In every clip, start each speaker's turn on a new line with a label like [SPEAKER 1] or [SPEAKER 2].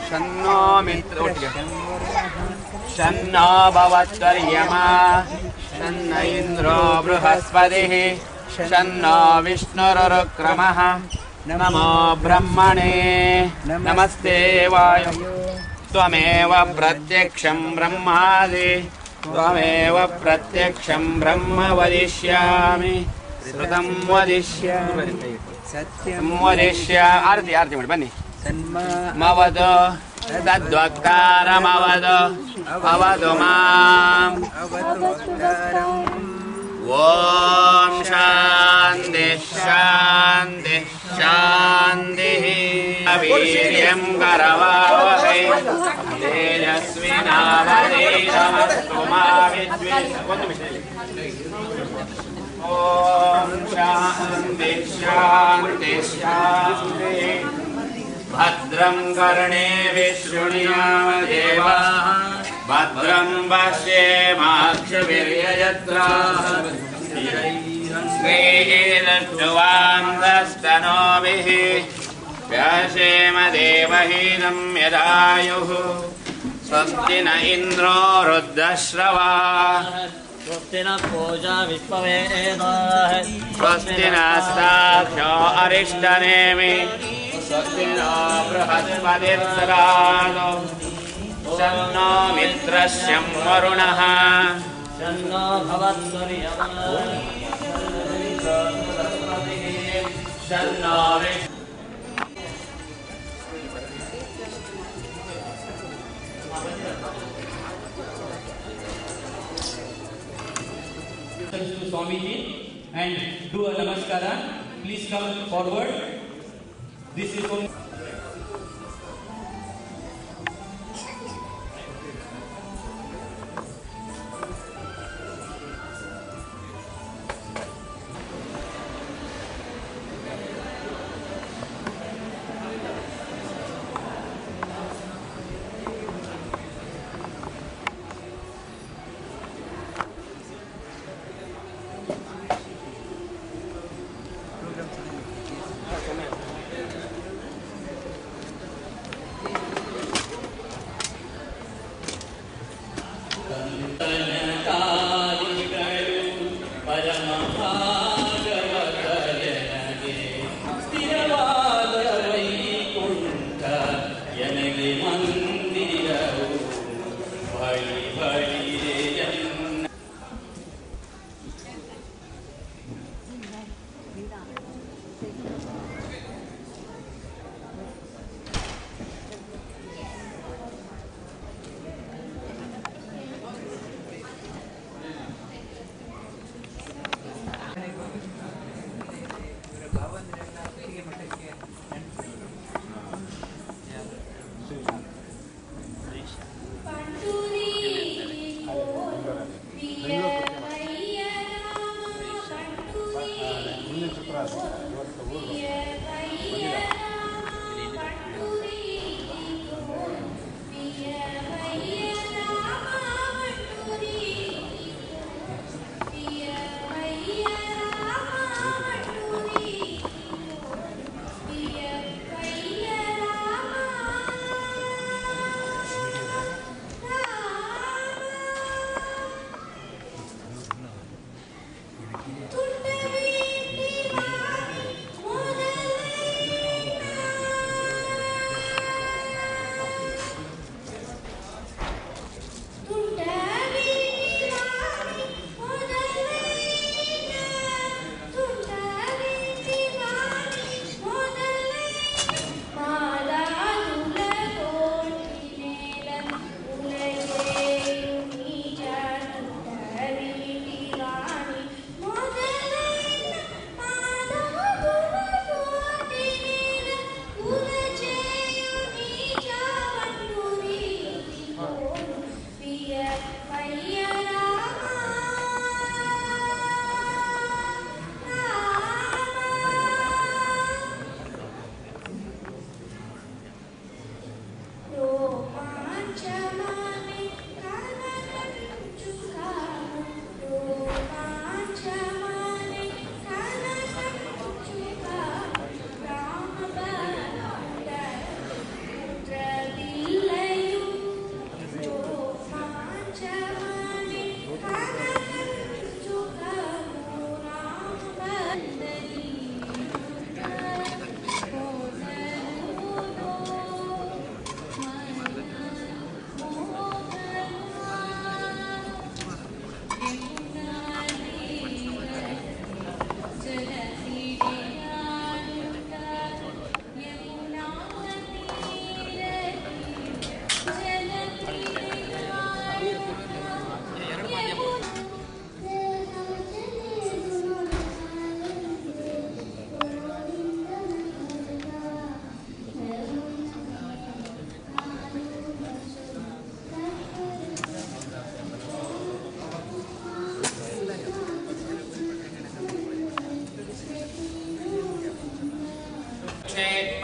[SPEAKER 1] शन्नो मित्रो शन्नो भवत्वर्यमा शन्न इन्द्रो बृहस्पतिः शन्नो विष्णुरुक्रमः नमो ब्रह्मणे नमस्ते वायु त्वमेव प्रत्यक्षं ब्रह्मादि त्वमेव प्रत्यक्षं ब्रह्म वदिष्यामि श्रुतं वदिष्यामि सत्यं वदिष्यामि आरती आरती ಮಾಡಿ ಬನ್ನಿ ಮವದ ತದ್ವಕ್ತಾರಮವದ ಅವದು ಮಾಂ ಓಂ ಶಾಂತಿ ಶಾಂತಿ ಶಾಂತಿ ವೀರ್ಯಂ ಕರವಾವಹೈ ತೇಜಸ್ವಿನಾವಧೀತಮಸ್ತು ಮಾ ವಿದ್ವಿಷಾವಹೈ ಓಂ ಶಾಂತಿ ಶಾಂತಿ ಶಾಂತಿ भद्रं कर्णेभिः शृणुयाम देवाः भद्रं पश्येमाक्षभिर्यजत्राः श्रीरज्जुवांस्तनोभिः व्यासेम देवहीनं यदायुः स्वस्ति न इन्द्रो वृद्धश्रवाः स्वस्ति न पूजा विश्ववेदाः स्वस्ति नस्तार्क्ष्यो अरिष्टनेमि स्वस्ति नो बृहस्पतिर्ददातु शन्नो मित्रस्यं वरुणः शन्नो भवत्सूर्यः शन्नो
[SPEAKER 2] Swamiji and do a namaskara. Please come forward. This is only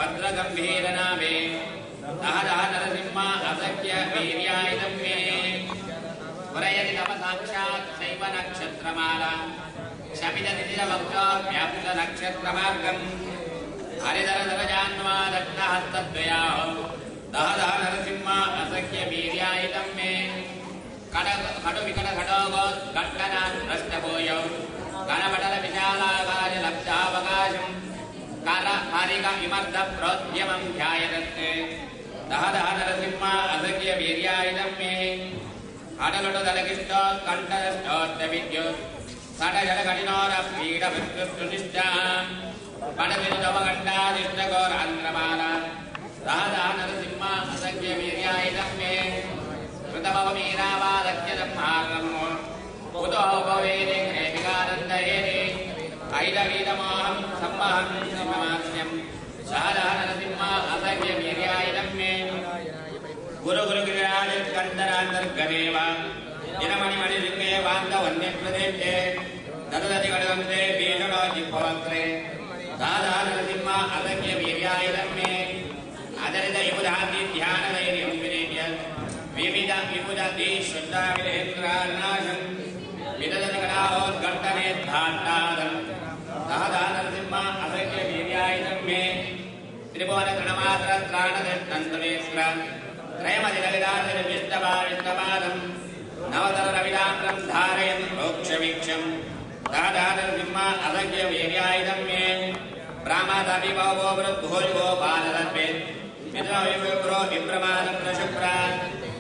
[SPEAKER 1] भद्रगम्भीरनामे दहदह Narasimha असख्य वीर्यायुधं मे वरयति तव साक्षात् शैव नक्षत्रमाला शमिदतिथिरवक्त्रा व्याप्तनक्षत्रमार्गम् हरिधरधरजान्वादग्नहस्तद्वयाः दहदह नरसिंह असख्य वीर्यायुधं मे खडुविकटखडोगोत्कण्ठनान् भ्रष्टभूयौ गणपटलविशालाकाशलब्धावकाशम् हरिकविमर्दप्रोद्यमं ध्यायदत्ते दहदह नरसिंह असख्य वीर्यायुधं मे हडलुटुदलकिष्टोत्कण्ठदष्टोत्तविद्युत् सटजलकठिनोरपीडविद्युत्सुनिष्ठाम् पणविरुदवगण्डादिष्टघोरान्द्रमाला दहदह नरसिंह असख्य वीर्यायुधं मे कृतभवमीरावादत्यदम्हारम् उतो भवेदिघ्ने विगानन्दहेने ऐदवीदमोहं सम्महं सिंहमास्यम् दहदह नरसिंह असख्य वीर्यायुधं मे गुरुगिरिराजस्कन्दरान्तर्गमेव दिनमणिमणिलिङ्गे वान्तवन्यप्रदेशे ददति गणगन्ते भीषणो जिह्ववक्त्रे दहदह नरसिंह असख्य वीर्यायुधं मे आदरित विबुधादिध्यानदैर्यं विनेद्य विविध विबुधीश्वराविलेन्द्रान्नाशम् विदधकटाहोद्घट्टनेद्धाट्टादम् दहदह नरसिंह असख्य वीर्यायुधं मे त्रिभुवनगणमात्रत्राणदष्टन्तमेस्र त्रयमधिरविदातिर्विष्टभाविष्टपादम् नवतररविदात्रं धारयन् मोक्षवीक्षम् दहदह नरसिंह असख्य वीर्यायुधं मे ब्राह्मदभिभवो वृद्धोजो बालदर्पे मित्रविप्रो विप्रमादप्रशुभ्रा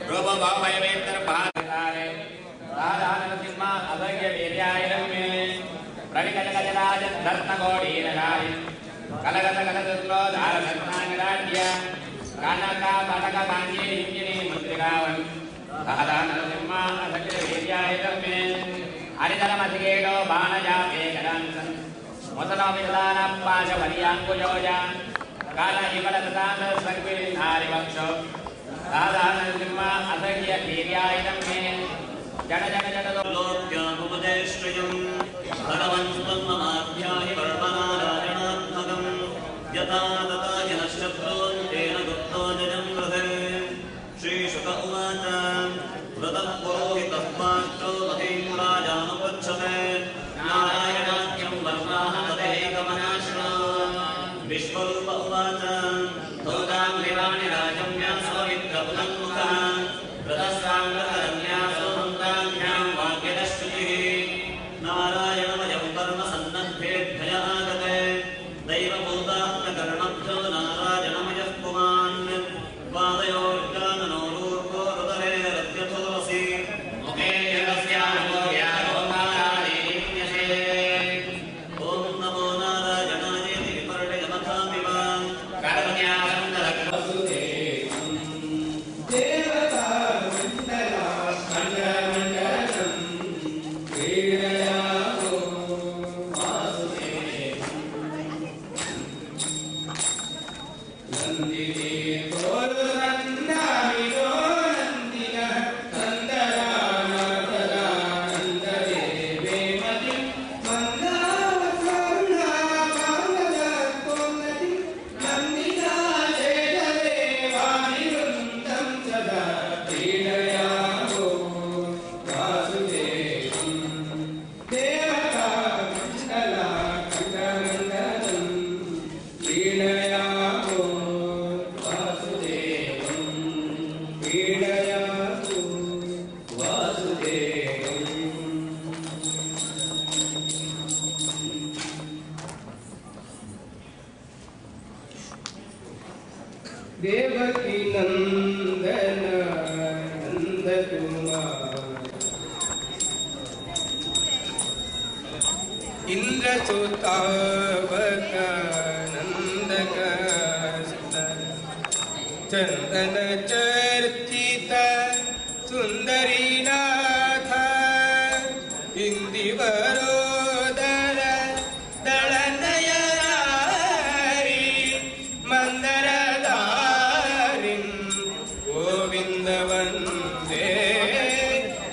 [SPEAKER 1] रूपभो वयवेत्तर्भारे दहदह नरसिंह असख्य वीर्यायुधं मे प्रणिकटकजराजधर्तकोडीनगाय कलगतकलदुर्लोधारधर्माङ्गराड्य कानकापटककाञ्जीहिञ्जिनी मुद्रिकावन् दहदह नरसिंह असख्य वीर्यायुधं मे हरिधरमधिकेटो बाणजापे गदांसन् मुसलो विददानं पाशवर्याङ्कुजोज कालयुगलदतान्तर्सर्पिरिन्धारिवक्षो दहदह नरसिंह असख्य वीर्यायुधं मे जड जड जडदो
[SPEAKER 3] लोक्यामुपदेश्रियम् भगवन्त्वन्ममाध्याहि पर्वनारायणात्मकम् यथा तथा जनशत्रून् तेन गुप्तो जजं हृदे श्रीशुक उवाच व्रतः पुरोहितः पाष्टो महीं राजानुपृच्छते नारायणाख्यं वर्माः तदेकमनाश्रो विश्वरूप उवाच धौतां देवानि राजम्यासोमित्रपुलन्मुखः व्रतस्वाङ्गकरन्यासो हन्ताभ्यां वाक्यदश्रुतिः नारायणमयं कर्मसन्नद्धेभ्यः आगते दैवभूतात्मकर्मभ्यो नारायणमयः पुमान् पादयोर्जाननोरूर्गो हृदये रद्यथोऽसि मुखे जगस्यानुभव्यारोगारादिन्यसे ॐ नमो नारायणायेति विपर्णयमथामिव कर्मण्यासन्दरक्वसुते
[SPEAKER 4] देवकी नंदन नंद कुमार इंद्रसुतावक नंदक चंदन चर्चित सुंदरीनाथ इंदिवरोदर दळनयनारी मंदरदारिं गोविंद वंदे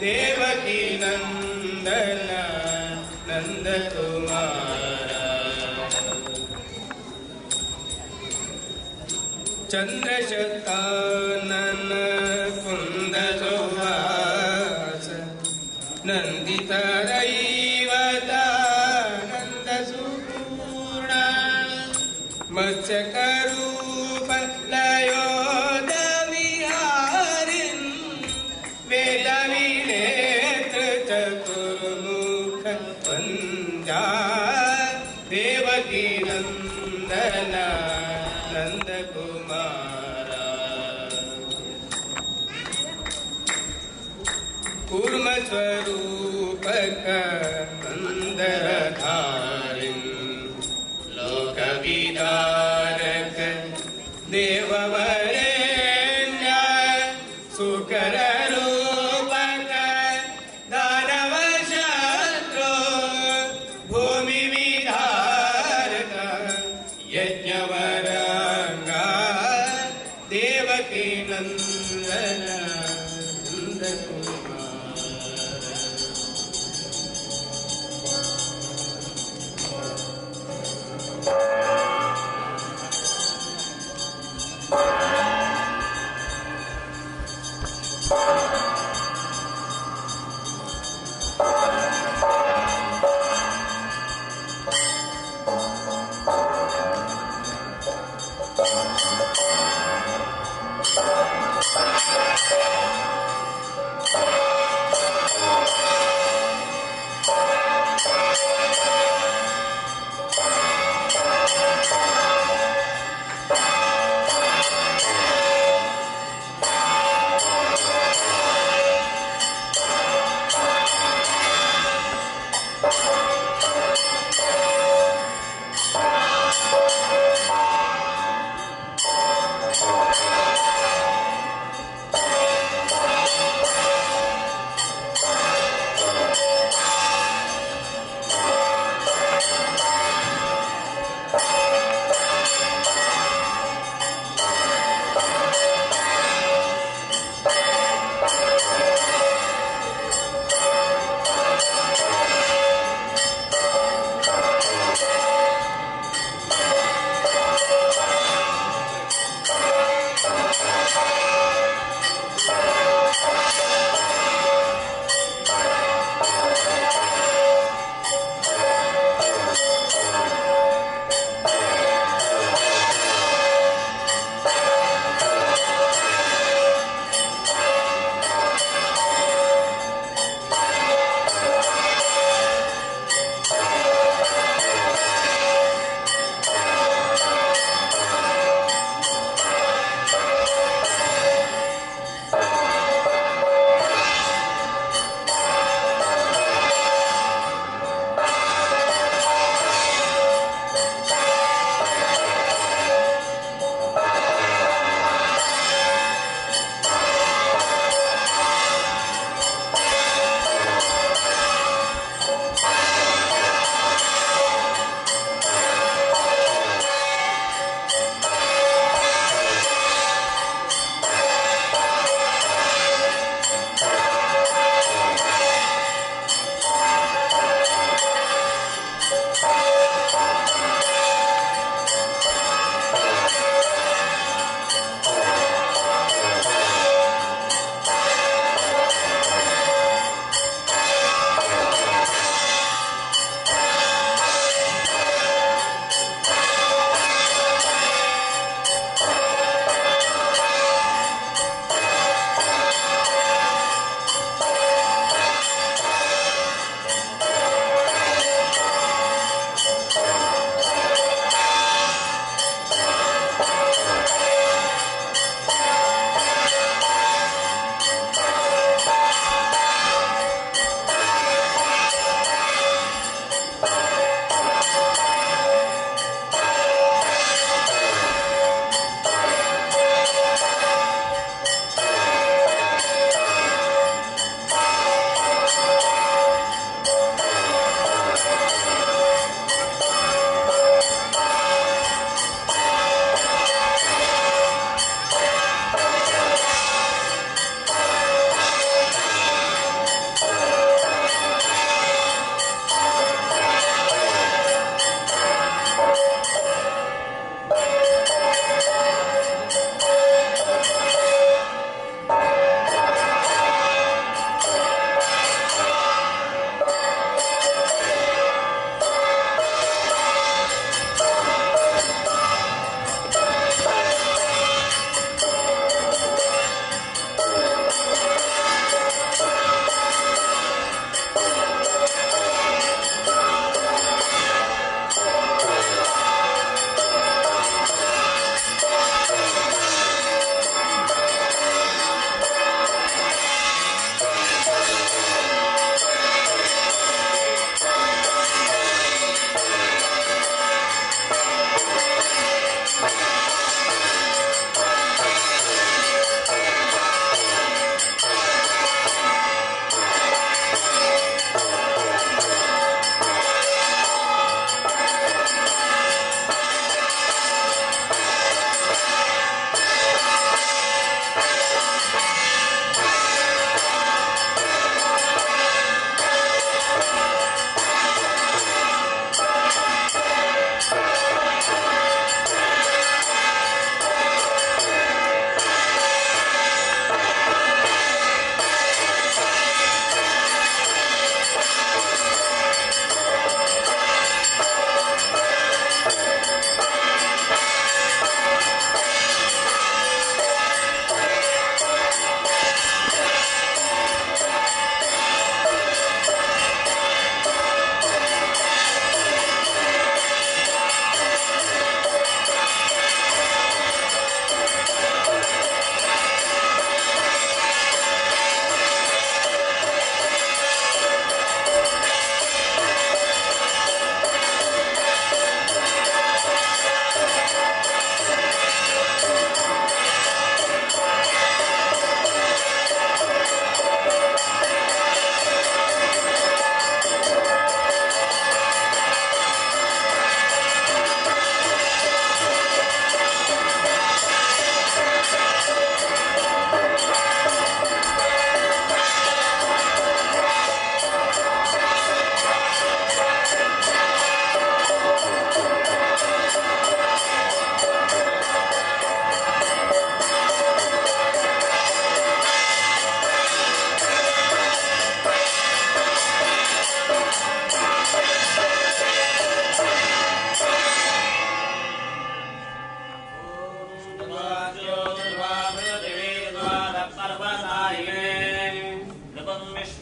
[SPEAKER 4] देवकी नंदन नंद कुमार चंद्रशतानन कुंद सुहास नंदित रैवतानंद सुपूर्ण मत्स्यकरूप लयोद विहारिन् वेद विनेत्र चतुर्मुख वंद्या देवकी नंदन नंद कुमारा कूर्म स्वरूपक मंदरधारिन् लोक विदारक देववरेण्य सुकर रूपक दानव शत्रु भूमि विधारक यज्ञवरंगा देवकी नंदन नंद कुमार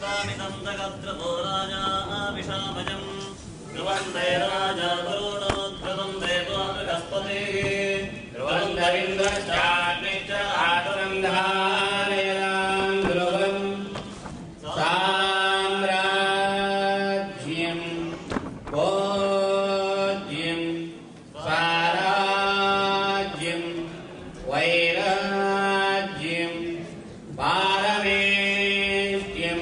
[SPEAKER 3] स्वामितं जगद्रतो राजा विशामजं ध्रुवन्ते राजा वरुणोद्धवं देवो बृहस्पतिः
[SPEAKER 1] ध्रुवन्दरिन्द्रश्चाग्निश्च आतुरं धारयतां ध्रुवं साम्राज्यं भोज्यं स्वराज्यं वैराज्यं पारमेष्ट्यं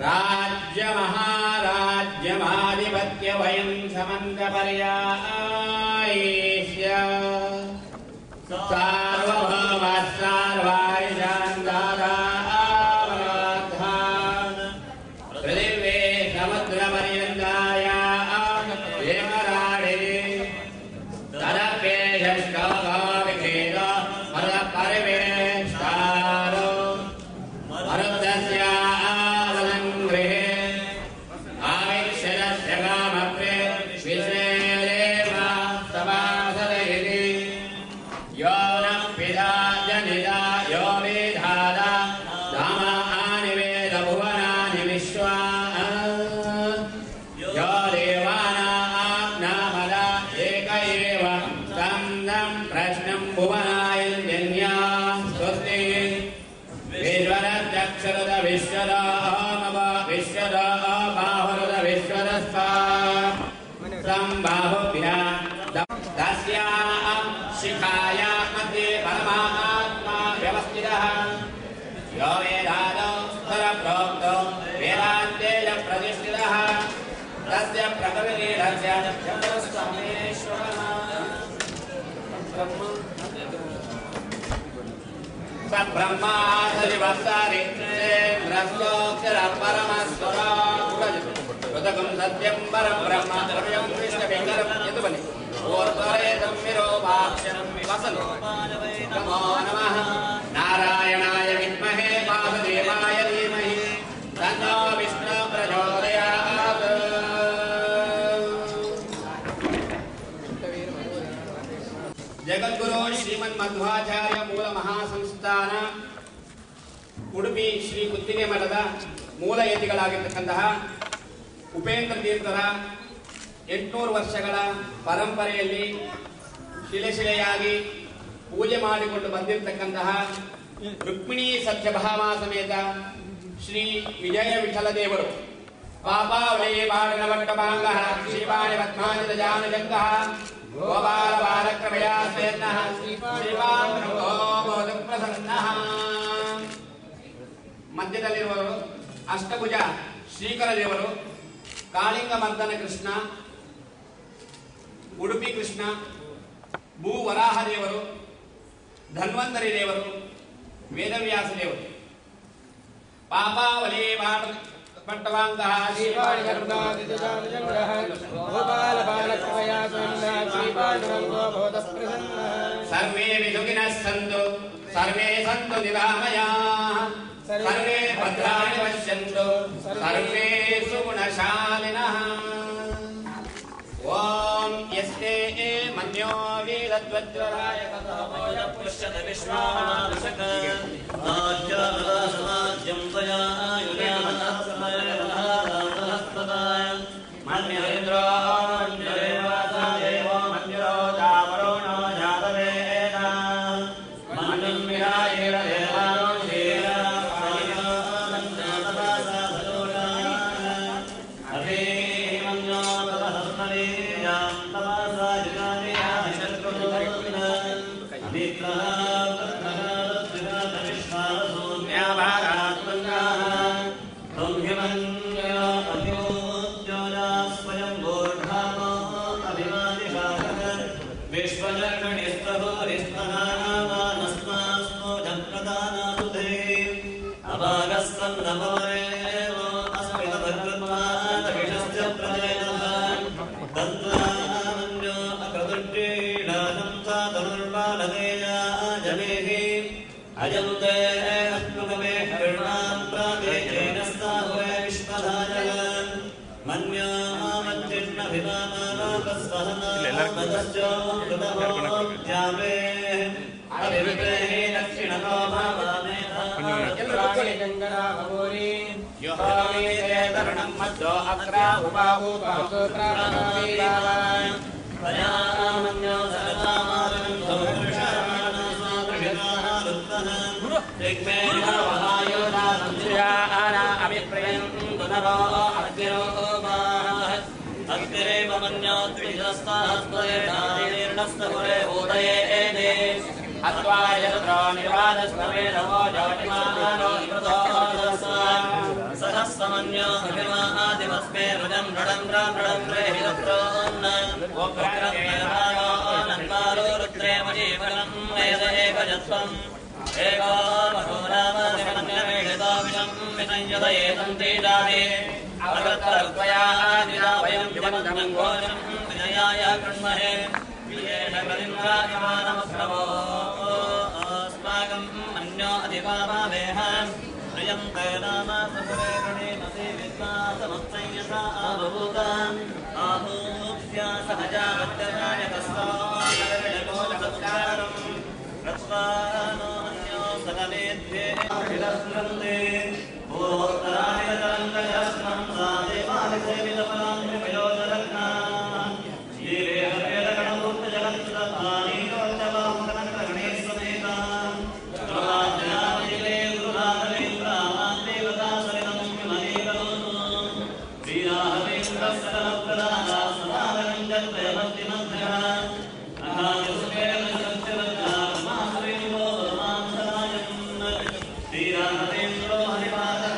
[SPEAKER 1] राज्यमहाराज्यमाधिपत्यवयं समन्तपर्यायेष्य सार्वभौमः सर्वारिशान्दारावराधान् पृथिवे समुद्रपर्यन्तायाः हेमराडे तदप्येषष्टभाविखेद मदपर्वेष्टारो मरुदस्यावलङ्गृहे आविक्षरस्य कामप्रे विश्वेदेव समासदयति यो न पिता जनिता यो विधाता धामानि वेद भुवनानि विश्वा यो देवानाम्नामदा एक एव तं नं प्रश्नं भुवनाय जन्या स्वस्ति विश्वरक्षरद विश्वद अहमव विश्वद अबाहुरद विश्वदस्ता सम्बाहुभ्यां तस्यां शिखायां मध्ये परमात्मा व्यवस्थितः यो वेदादौ स्वरप्रोक्तो वेदान्ते च प्रतिष्ठितः तस्य प्रकृतिरस्य चतुस्समेश्वरः स ब्रह्मादिवस्तारिन्द्रस्योक्षरपरमस्वरा कृतकं सत्यं परं ब्रह्म द्रव्यं कृष्णवेङ्करं यदुबले ओर्वरेदं विरोपाक्षरं विवसन् नमो नमः नारायणाय विद्महे वासुदेवाय धीमहि तन्नो विष्णुः प्रचोदयात् जगद्गुरो ಶ್ರೀಮನ್ಮಧ್ವಾಚಾರ್ಯ ಮೂಲ ಮಹಾಸಂಸ್ಥಾನ ಉಡುಪಿ ಶ್ರೀ ಗುತ್ತಿಗೆ ಮಠದ ಮೂಲ ಯತಿಗಳಾಗಿರ್ತಕ್ಕಂತಹ ಉಪೇಂದ್ರ ತೀರ್ಥರ 800 ವರ್ಷಗಳ ಪರಂಪರೆಯಲ್ಲಿ ಶಿಲೆಯಾಗಿ ಪೂಜೆ ಮಾಡಿಕೊಂಡು ಬಂದಿರತಕ್ಕಂತಹ ರುಕ್ಮಿಣಿ ಸತ್ಯಭಾಮ ಸಮೇತ ಶ್ರೀ ವಿಜಯ ವಿಠಲ ದೇವರು ಪಾಪಾವಳಿ ಬಾಡಿನ ವಟ್ಟಭಾಂಗ ಶ್ರೀವಾಣಿ ಪದ್ಮಾನಿತ ಜಾನುಜಂಗಃ ಗೋಪಾಲ ಬಾಲಕ್ರಮಯ ಸೇನ್ನಃ ಶ್ರೀವಾನ್ ಪ್ರಸನ್ನಃ. ಮಧ್ಯದಲ್ಲಿರುವವರು ಅಷ್ಟಭುಜ ಶ್ರೀಕರ ದೇವರು, ಕಾಳಿಂಗ ಮರ್ದನ ಕೃಷ್ಣ, ಉಡುಪಿ ಕೃಷ್ಣ, ಭೂ ವರಾಹ ದೇವರು, ಧನ್ವಂತರಿ ದೇವರು, ವೇದವ್ಯಾಸ ದೇವರು. ಪಾಪಾವಲಿ ಪಟ್ಟವಾಂಗ ಶ್ರೀವಾಣಿ ಸರ್ವೇ ವಿದುಗಿನಃ ಸಂತು ಸರ್ವೇ ಸಂತು ನಿರಾಮಯಾಃ ಸರ್ವೇ ಭದ್ರಾಣಿ ಪಶ್ಯಂತು ಸರ್ವೇ ಸುಗುಣಶಾಲಿನಃ. ಓಂ ಯಸ್ತೆ ಮನ್ಯೋ ವೇದದ್ವಜ್ರಾಯ ಕಥಾಮೋಯ
[SPEAKER 3] ಪುಷ್ಯತ ವಿಶ್ವಾನಾಶಕ ರಾಜ್ಯಂ ತಯಾ ಯುನಾಸಮಯಮನಃಸಮಯಮನಃಸಮಯಮನಃಸದಾಯ
[SPEAKER 1] ಮನ್ಯೇಂದ್ರೋ ದೇವೋ ಮಂದಿರೋ ಚಾವರೋಣೋ ಜಾತವೇದ ಮನ್ಯಂ ವಿಹಾಯೇರ ದೇವಾರೋ ಶ್ರೀರ
[SPEAKER 3] अजन्ते अक्नुगमे कर्णां प्रावेजेनस्ताहुरे विश्वधाजगन् मन्यामज्जिन्नभिमानाकस्वहनामतश्चो कृतमोऽध्यामे अभिविग्रहे दक्षिणतो भावामेधा
[SPEAKER 1] योहामीते तरुणं मद्धो अग्रा उपाहु पाहुत्राणवीरावान्
[SPEAKER 3] पयामन्यो सरसामानं सौरुषाणास्वाकृषिकारुत्तः ऋग्वेदवहायोधा
[SPEAKER 1] संश्रियाना अभिप्रियं पुनरो अग्निरो माः
[SPEAKER 3] अग्निरेव मन्योत्रिजस्तास्त्वयेनादीर्णस्तपुरे उदये
[SPEAKER 1] हत्वा यत्रो निर्वादस्तवेदवो ज्योतिमानो इमृतोदस्वान्
[SPEAKER 3] सहस्रमन्यो अभिमादिमस्मे रुजं नृडं रामृडं प्रेहितप्रोन्न वक्रमेधायो नन्मारो रुद्रेमजीवनं वेद एकजत्वम् एको महोरामनिमन्यमेषितो विषं विसंयतयेतं तीडादि अवगतत्वया निरावयं जगन्तं घोषं विजयाय कृण्महे विशेषकलिन्द्रायमानमप्रभो अस्माकं मन्यो अधिपावेह प्रियं ते नाम सपुरे गणेमसि विद्वासमत्संयसा आवभूतान् आहूप्या सहजावत्यनाय कस्तानगरकोलसत्कारम् रत्वानो मन्यो सकलेभ्ये विलस्मन्ते भूतराय तरङ्गजस्मं सादेवादिसेवितपरां विपयोजलग्नान् ये वेदगणमूर्तजगत्सुतपाणि योजवामकनकगणे समेतान् प्रवाजनामजिले गुरुनाथवेन्द्रामान् देवतासरितं विमलीकरोतु वीराहवेन्द्रसकलप्रदाता समागनं जल्पयभक्तिमध्यः श्रीरामचन्द्रो हरिपादं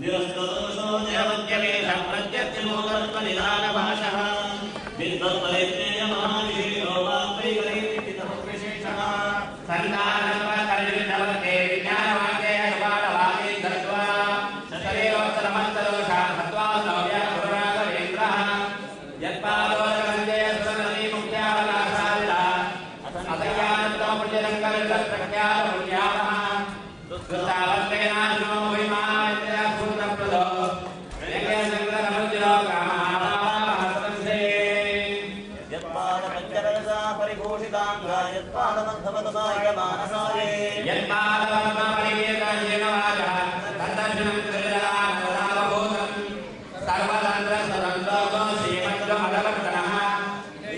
[SPEAKER 3] निरस्तदोषो जयवद्यवेशं प्रत्यक्षमोहत्वनिधानभाषः विद्वत्परिज्ञेयमहाविषयो वाग्वैगरीतितमविशेषः
[SPEAKER 1] सन्तानवकर्मिणवते विज्ञानवाक्ये अनुपालवादी दत्वा सतरेवोत्तरमन्तदोषान् हत्वा सौर्या गुरुराघवेन्द्रः यत्पादोदकमञ्जय सुरनदी मुक्त्यावनाशालिला असह्यानन्दमपुण्यरङ्गविलप्रख्यातपुण्यामः दुःखतावत्तेनाशनो महिमायत्याभूतप्रदो ऋग्वेदसङ्ग्रहमुद्रो कामहाभावहस्तंसे
[SPEAKER 3] यत्पादपञ्चरसा परिभूषिताङ्गा यत्पादमद्धमतमायमानसाये
[SPEAKER 1] यत्पादपद्मपरिवेदनेन वाचः तद्दर्शनं कृतरामभूतम् सर्वतन्त्रस्वतन्त्रो श्रीमद्गमदवर्तनः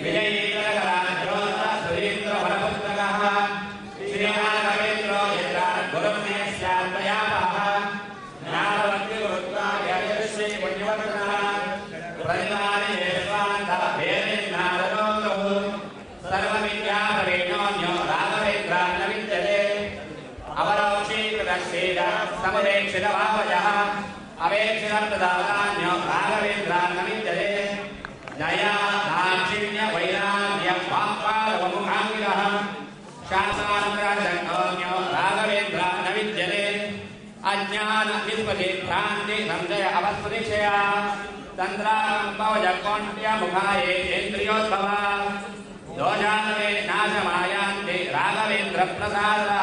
[SPEAKER 1] विजयीन्द्रकराज्योत्तः सुरेन्द्रवरपुत्रकः श्रीराघवेन्द्रो यत्र गुरुर्मे स्यात्मयापः ज्ञानवद्विगुरुत्वायश्री पुण्यवर्तनः प्रतिमानियेष्वान्तः भेदेन्द्रादरोगः सर्वविद्यापरेणोऽन्यो राघवेन्द्रः न विद्यते अवरोक्षीकृतक्षीर समुदेक्षितभावजः अवेक्षितप्रदातान्यो राघवेन्द्रः न विद्यते दया दाक्षिण्य वैराग्यं वाक्पालवमुखाङ्गिरः शासनान्तराजन्यो राघवेन्द्रः न विद्यते अज्ञान विस्मृति भ्रान्ति संशय अवस्मृतिक्षया तन्त्राम्बवजकोण्ठ्यमुखाये इन्द्रियोद्भवः दोषानवे नाशमायान्ति राघवेन्द्रप्रसादः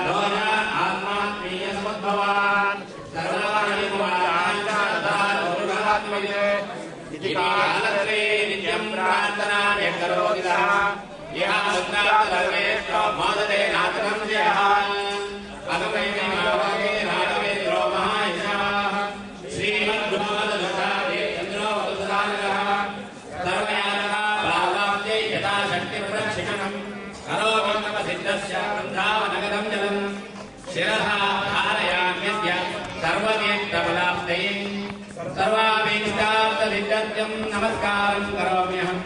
[SPEAKER 1] दोषा आत्मात्मीयसमुद्भवान् सर्वाणिकुमारान्तात्मये इति कालत्वे नित्यं प्रार्थनां करोति सः यः मुद्राधर्मेष्टो मोदते नाथनं जयः अनुवैमिमावगे राघवेन्द्रो महायशाः श्रीमद्गुरुमदधतादे चन्द्रो वदुदानः सर्वयानः भावाब्दे यथा शक्तिप्रदक्षिणम् करोमि वृन्दावनगरं जलम् शिरः धारयाम्यस्य सर्वनेत्रबलाब्दये सर्वाभीष्टार्थसिद्ध्यर्थं नमस्कारं करोम्यहम्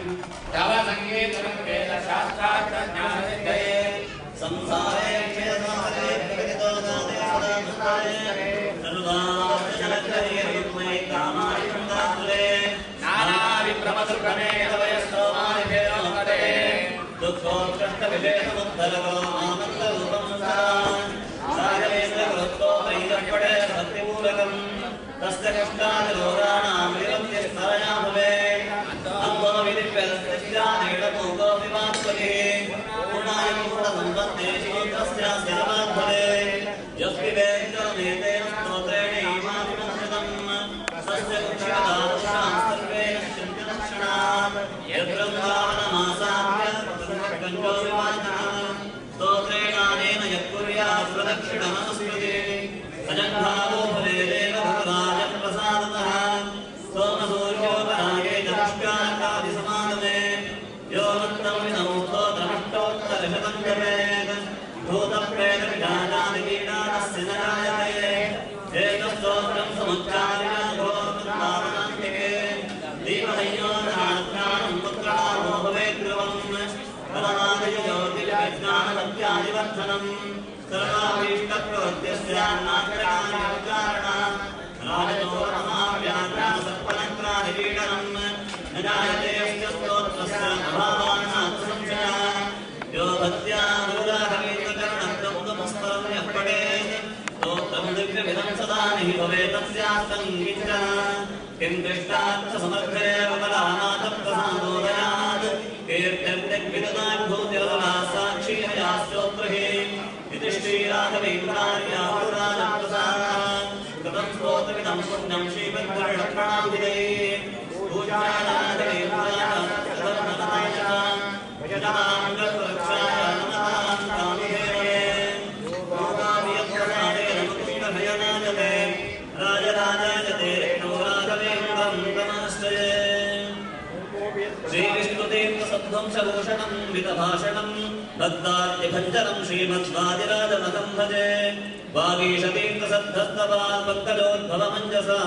[SPEAKER 1] तव सङ्गीतं वेदशास्त्रार्थज्ञानसिद्धये
[SPEAKER 3] संसारे क्षेत्रमादे प्रगतितो गादे सदा मुक्ताय सर्वार्थजगत्करे विद्महे कामाय वृन्दाकुले
[SPEAKER 1] नानाविप्रमसुखमे तवयस्तोमानिभेदोपदे
[SPEAKER 3] दुःखोत्कृष्टविवेकमुद्धरवो आनन्दरूपं सारान् राघवेन्द्रगुरुत्वो हैरपडे भक्तिपूरकम् तस्य कष्टादिरोगाणां विरक्तिस्तरया भवेत् अम्बो विदिव्यस्यानेडपूर्वो विवात्पतिः पूर्णाय पूर्णसम्पत्ते श्रोत्रस्य दक्षिणमनुस्मृते अजङ्घावो भवेदेव भगवान् प्रसादतः सोमसूर्योपरागे नमस्कारादिसमागमे यो मत्तं विनमोस्तोत्रमष्टोत्तरशतं जपेत् भूतप्रेतविजानादिकीटानस्य न जायते एतत्स्तोत्रं समुच्चार्याघो वृन्दावनान्तिके दीपहय्यो नात्राणं पुत्राणो भवेत् ध्रुवम् ज्ञानवत्यादिवर्धनम् सर्वाभीष्टप्रवृत्तिस्यान्नात्रकार्यविचारणा राजतो महाव्याघ्रासर्पणक्रादिपीडनम् न जायते यस्य स्तोत्रस्य अभावान्नात्संशयः यो भक्त्या गुरुराघवेन्द्रकर्णब्रह्मस्तरं यः पठेत् स्तोत्रं दिव्यमिदं सदा नहि भवेत् तस्यार्थं किञ्चन किं दृष्टार्थसमर्थे बलानाथप्रसादोदयात् कीर्तिर्दिग्विददाभूतिर्वला साक्षी हयाश्चोत्रहे इति श्रीराघवेन्द्रार्याहुराजप्रसादः कृतं स्तोत्रमिदं पुण्यं श्रीमद्गरुडप्रणाभिधे पूज्याराघवेन्द्राय भजतां गरुडरक्षाय नमतां कामधेनवे भूताभियप्रसादेन मुक्तिभयनाजते राजराजाजते रेणो राघवेन्द्रं नमस्ते श्रीविष्णुतीर्थसद्वंशभूषणं वितभाषणं भक्ताद्यभञ्जनं श्रीमद्वादिराजमहं भजे वागीशतीर्थसद्धस्तवाल्पङ्कजोद्भवमञ्जसा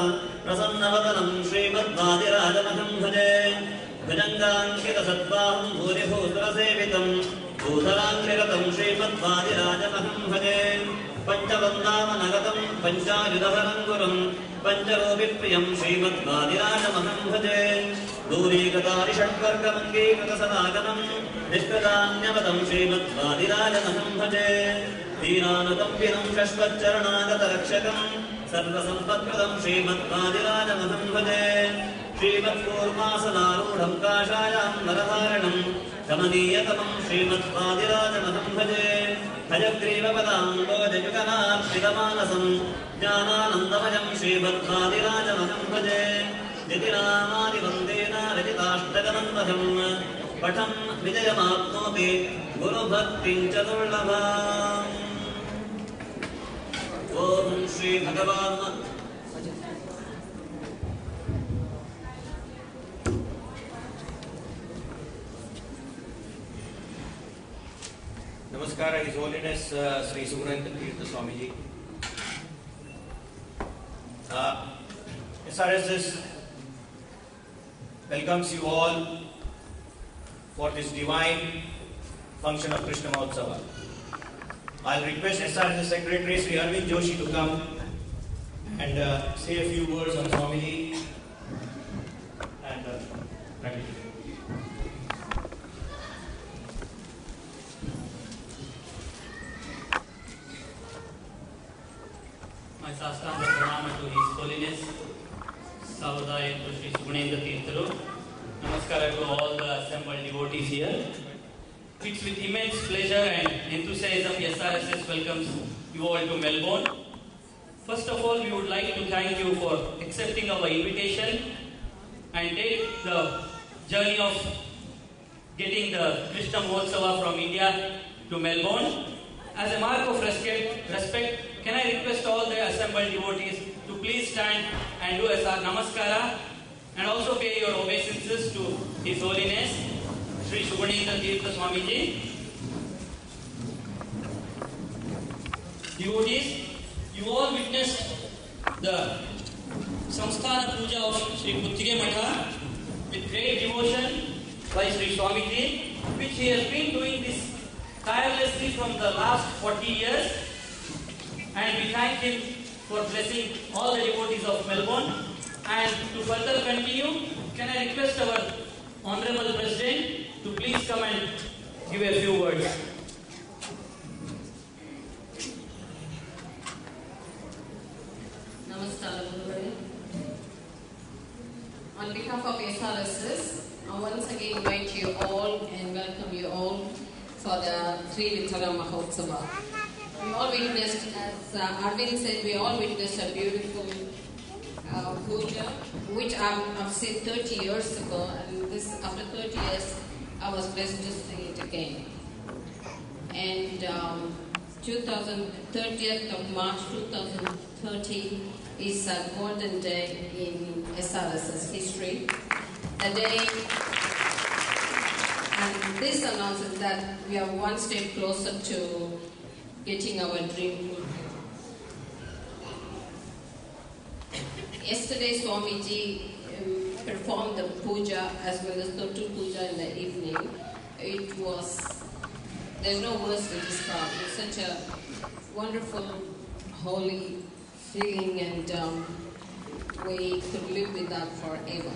[SPEAKER 3] प्रसन्नवदनं श्रीमद्वादिराजमहं भजे भुजङ्गाङ्कितसद्बाहुं भूरिभूतरसेवितं भूधराङ्घ्रिगतं श्रीमद्वादिराजमहं भजे पञ्चवन्दामनगतं पञ्चायुधवरं गुरुं पञ्चरोपिप्रियं श्रीमद्वादिराजमहं भजे दूरीकृतादिषड्वर्गमङ्गीकृतसदागतं निष्कृतान्यवदं श्रीमद्वादिराजमहं भजे दीनानुकम्पिनं शश्वच्चरणागतरक्षकं सर्वसम्पत्कृतं श्रीमद्वादिराजमहं भजे श्रीमत्कूर्मासनारूढं काषायां नरधारणं कमनीयतमं श्रीमद्वादिराजमहं भजे हयग्रीवपदाम्बोजयुगनार्पितमानसं ज्ञानानन्दमयं श्रीमद्वादिराजमहं भजे यतिनामादिवन्देन रचिताष्टकमन्मथं पठं विजयमाप्नोति गुरुभक्तिं च दुर्लभाम् ॐ श्रीभगवान्
[SPEAKER 5] Namaskar, His Holiness Sri Subhananda Tirtha Swamiji. SRSS welcomes you all for this divine function of Krishna Mahotsava. I'll request SRSS Secretary Sri Arvind Joshi to come and say a few words on Swamiji and gratitude.
[SPEAKER 2] My Sastanga Pranama to His Holiness Savadaya to Sri Subhananda Tirtharu. Namaskara to all the assembled devotees here. It's with immense pleasure and enthusiasm SRSS welcomes you all to Melbourne. First of all, we would like to thank you for accepting our invitation and take the journey of getting the Krishna Mahotsava from India to Melbourne. As a mark of respect, can I request all the assembled devotees to please stand and do a namaskara and also pay your obeisances to His Holiness Sri Subhananda Tirtha Swamiji. Devotees, you all witnessed the Samsthana Puja of Sri Puttige Matha with great devotion by Sri Swamiji, which he has been doing this tirelessly from the last 40 years. And we thank him for blessing all the devotees of Melbourne. And to further continue, can I request our Honorable President to please come and give a few words.
[SPEAKER 6] Namaskar, everybody. On behalf of SRSS, I once again invite you all and welcome you all for the Sri Vithala Mahotsava. We all witnessed, as Arvind said, we all witnessed a beautiful puja, which I've said 30 years ago, and this after 30 years, I was blessed to see it again. And 30th of March 2030 is a golden day in SRSS history. The day, and this announces that we are one step closer to getting our dream. Yesterday, Swamiji performed the puja as well as Totu puja in the evening. It was, there's no words to describe. It was such a wonderful, holy feeling, and we could live with that forever.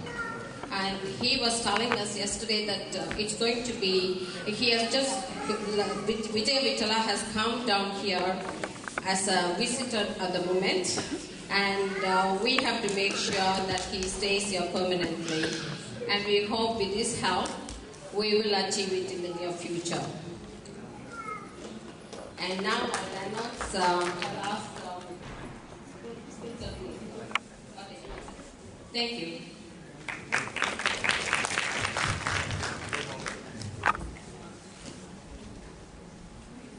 [SPEAKER 6] And he was telling us yesterday that it's going to be, he has just, Vijay Vitala has come down here as a visitor at the moment, and we have to make sure that he stays here permanently. And we hope with his help, we will achieve it in the near future. And now I'll announce the last speaker. Okay. Thank you.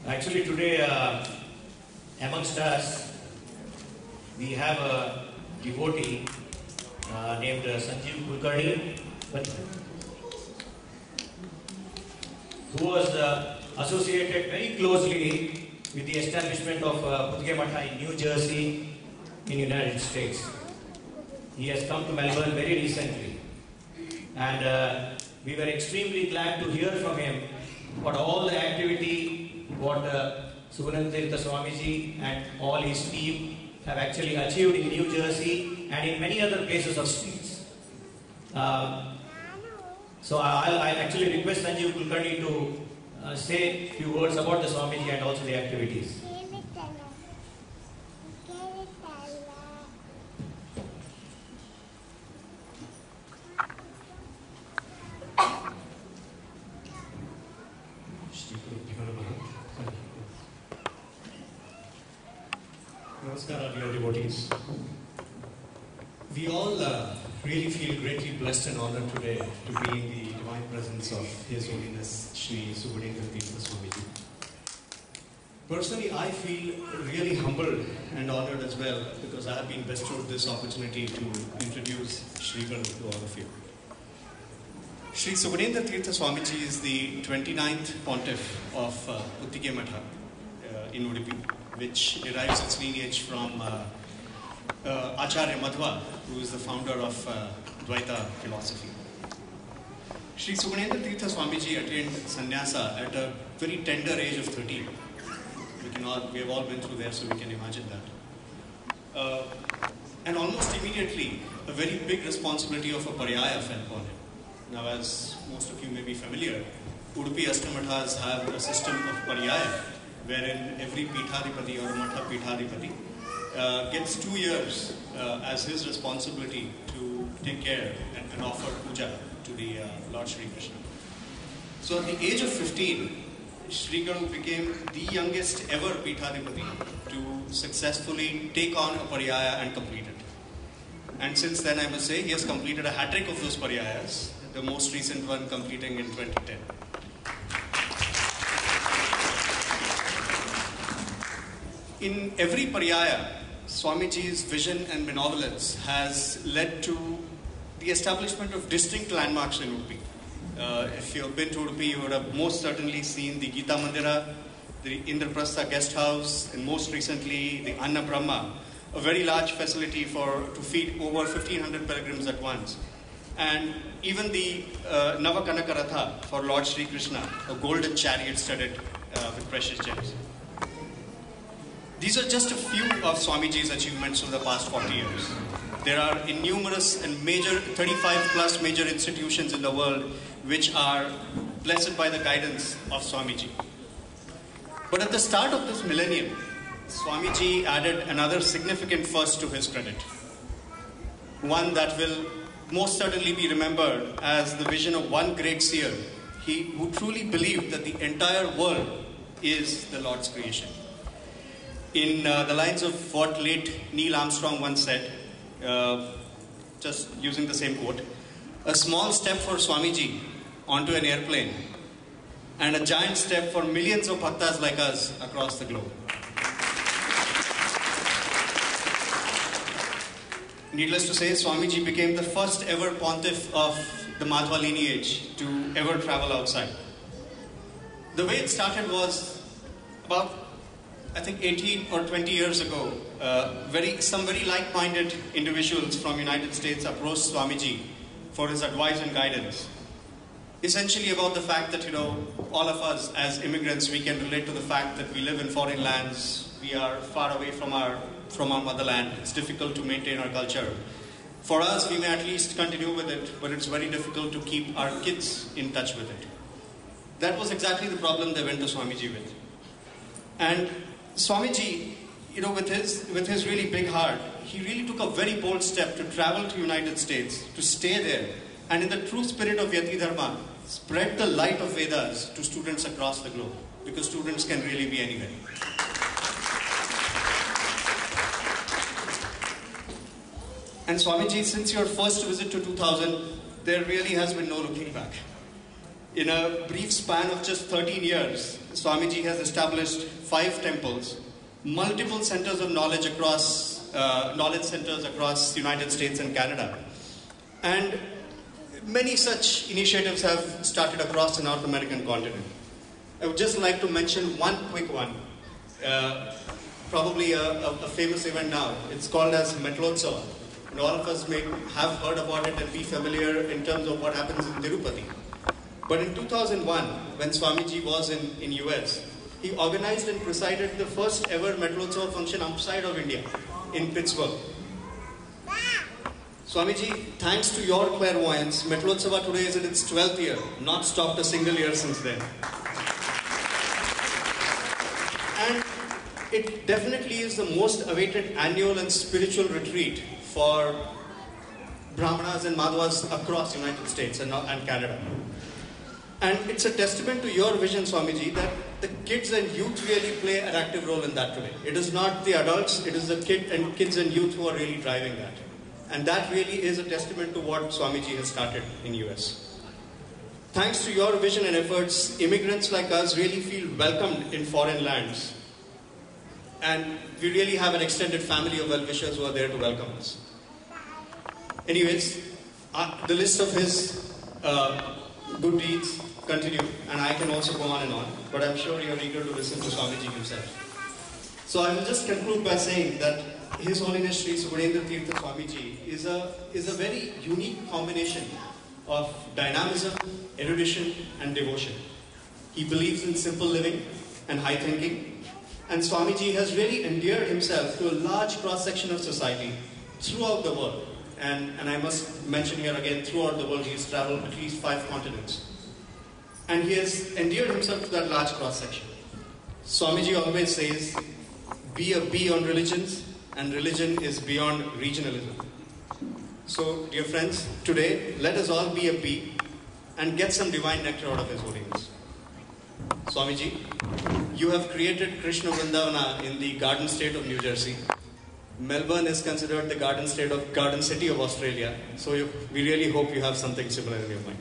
[SPEAKER 5] Actually, today, amongst us, we have a devotee named Sanjeev Kulkarni, who was associated very closely with the establishment of Putge Matha in New Jersey, in United States. He has come to Melbourne very recently, and we were extremely glad to hear from him about all the activity what Subhananda Tirtha Swamiji and all his team have actually achieved in New Jersey and in many other places of states. So I'll actually request Sanjeev Kulkarni to say a few words about the Swamiji and also the activities.
[SPEAKER 7] Namaskar, dear devotees. We all really feel greatly blessed and honored today to be in the divine presence of His Holiness Shri Subhananda Tirtha Swamiji. Personally, I feel really humbled and honored as well because I have been bestowed this opportunity to introduce Shri Guru to all of you. Shri Subhananda Tirtha Swamiji is the 29th pontiff of Putge Matha in Udupi, which derives its lineage from Acharya Madhva, who is the founder of Dvaita philosophy. Shri Subhananda Tirtha Swamiji attained sannyasa at a very tender age of 13. We have all been through there, so we can imagine that. And almost immediately, a very big responsibility of a pariyaya fell upon him. Now, as most of you may be familiar, Udupi Ashtamathas have a system of pariyaya, wherein every Pithadipati or Matha Pithadipati gets 2 years as his responsibility to take care and offer puja to the Lord Shri Krishna. So at the age of 15, Shri Guru became the youngest ever Pithadipati to successfully take on a pariyaya and complete it. And since then, I must say, he has completed a hat-trick of those pariyayas, the most recent one completing in 2010. In every pariyaya, Swamiji's vision and benevolence has led to the establishment of distinct landmarks in Udupi. If you have been to Udupi, you would have most certainly seen the Gita Mandira, the Indraprastha guest house, and most recently the Anna Brahma, a very large facility to feed over 1,500 pilgrims at once. And even the Navakanaka Ratha for Lord Shri Krishna, a golden chariot studded with precious gems. These are just a few of Swamiji's achievements over the past 40 years. There are innumerous and 35 plus major institutions in the world which are blessed by the guidance of Swamiji. But at the start of this millennium, Swamiji added another significant first to his credit. One that will most certainly be remembered as the vision of one great seer, who truly believed that the entire world is the Lord's creation. In the lines of what late Neil Armstrong once said, just using the same quote, a small step for Swamiji onto an airplane and a giant step for millions of bhaktas like us across the globe. Needless to say, Swamiji became the first ever pontiff of the Madhva lineage to ever travel outside. The way it started was about, I think, 18 or 20 years ago. Some very like-minded individuals from United States approached Swamiji for his advice and guidance. Essentially about the fact that, all of us as immigrants, we can relate to the fact that we live in foreign lands, we are far away from our motherland, it's difficult to maintain our culture. For us, we may at least continue with it, but it's very difficult to keep our kids in touch with it. That was exactly the problem they went to Swamiji with. And Swamiji, with his really big heart, he really took a very bold step to travel to United States, to stay there, and in the true spirit of Yati Dharma, spread the light of Vedas to students across the globe, because students can really be anywhere. And Swamiji, since your first visit to 2000, there really has been no looking back. In a brief span of just 13 years, Swamiji has established 5 temples, multiple centers of knowledge centers across the United States and Canada. And many such initiatives have started across the North American continent. I would just like to mention one quick one, probably a famous event now. It's called as Metlotsava. And all of us may have heard about it and be familiar in terms of what happens in Tirupati. But in 2001, when Swamiji was in US, he organized and presided the first ever Metlotsava function outside of India, in Pittsburgh. Swamiji, thanks to your clairvoyance, Metlotsava today is in its 12th year, not stopped a single year since then. And it definitely is the most awaited annual and spiritual retreat for Brahmanas and Madhvas across the United States and Canada. And it's a testament to your vision, Swamiji, that the kids and youth really play an active role in that today. It is not the adults, it is the kids and youth who are really driving that. And that really is a testament to what Swamiji has started in US. Thanks to your vision and efforts, immigrants like us really feel welcomed in foreign lands. And we really have an extended family of well-wishers who are there to welcome us. Anyways, the list of his good deeds continue, and I can also go on and on, but I'm sure you're eager to listen to Swamiji himself. So I will just conclude by saying that His Holiness Sri Sugunendra Tirtha Swamiji is a very unique combination of dynamism, erudition, and devotion. He believes in simple living and high thinking, and Swamiji has really endeared himself to a large cross-section of society throughout the world. And I must mention here again, throughout the world he has traveled at least 5 continents. And he has endeared himself to that large cross-section. Swamiji always says, be a bee on religions, and religion is beyond regionalism. So, dear friends, today, let us all be a bee and get some divine nectar out of His Holiness. Swamiji, you have created Krishna Vrindavana in the Garden State of New Jersey. Melbourne is considered the Garden City of Australia. So we really hope you have something similar in your mind.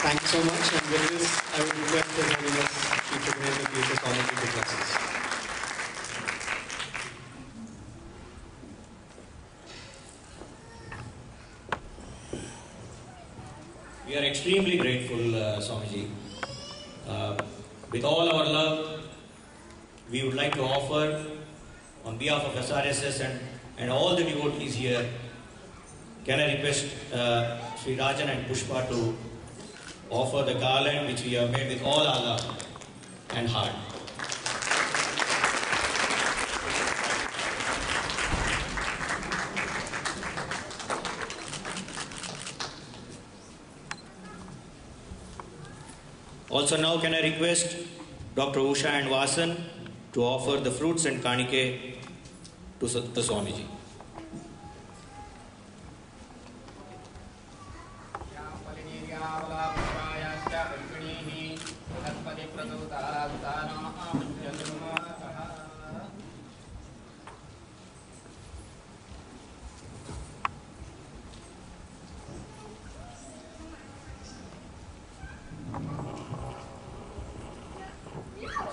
[SPEAKER 7] Thank you so much. And with this, I would request His Holiness Sri Sugunendra Tirtha Swamiji to bless us.
[SPEAKER 5] We are extremely grateful, Swamiji. With all our love, we would like to offer, on behalf of SRSS and all the devotees here, can I request Sri Rajan and Pushpa to offer the garland which we have made with all our love and heart. Also now can I request Dr. Usha and Vasan to offer the fruits and kanike to the Swamiji.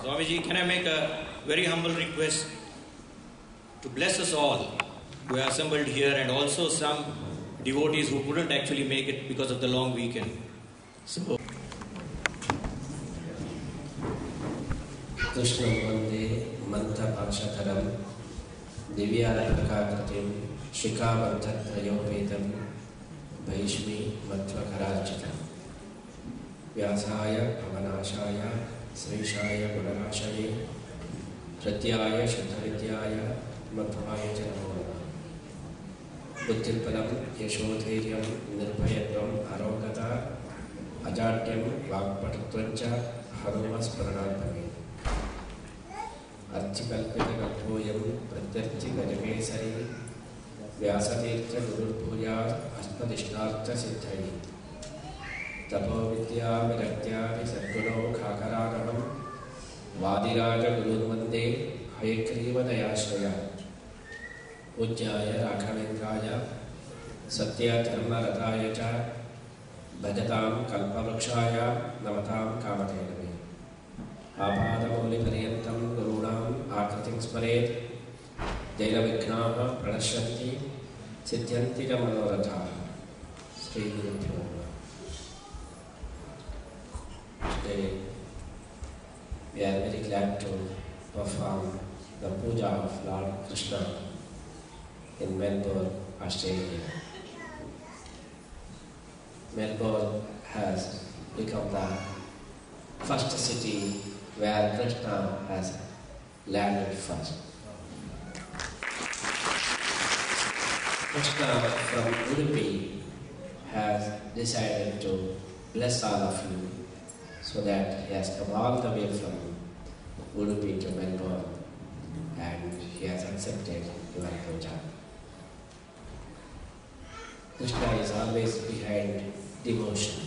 [SPEAKER 5] Swamiji, can I make a very humble request to bless us all who are assembled here, and also some devotees who couldn't actually make it because of the long weekend. So
[SPEAKER 8] Krishna Vande Manta Parshakaram Divyalakakratim Shikavantatrayopetam Vaishmi Matvakarajita Vyasaya Pavanashaya Srishaya Gunanashaya Pratyaya Shuddhavidyaya Madhvaya Janamona Buddhilpalam Yashodhairyam Nirbhayatvam Arogata Ajatyam Vagpatutvancha Harumas Pranarpame Archikalpitakalpoyam Pratyarthi Gajamesari Vyasatirtha Gurubhuyar Aspadishnartha Siddhai Tapo Vidya Virakya Sadguno Khakaranam Vadiraja Gurunvande Hayakriva Dayashraya Ujjaya Rakhavendraya Satya Dharma Rataya Cha Bhajatam Kalpavrakshaya Namatam Kamatename Apadamoli Paryantam Gurunam Akritim Sparet Jaina Viknaha Pranashanti Siddhyantika Manoratha Sri Guru Bhyo. Today we are very glad to perform the puja of Lord Krishna in Melbourne, Australia. Melbourne has become the first city where Krishna has landed first. Krishna from Udupi has decided to bless all of you, so that he has come all the way from Udupi to Melbourne and he has accepted your puja. Krishna is always behind devotion.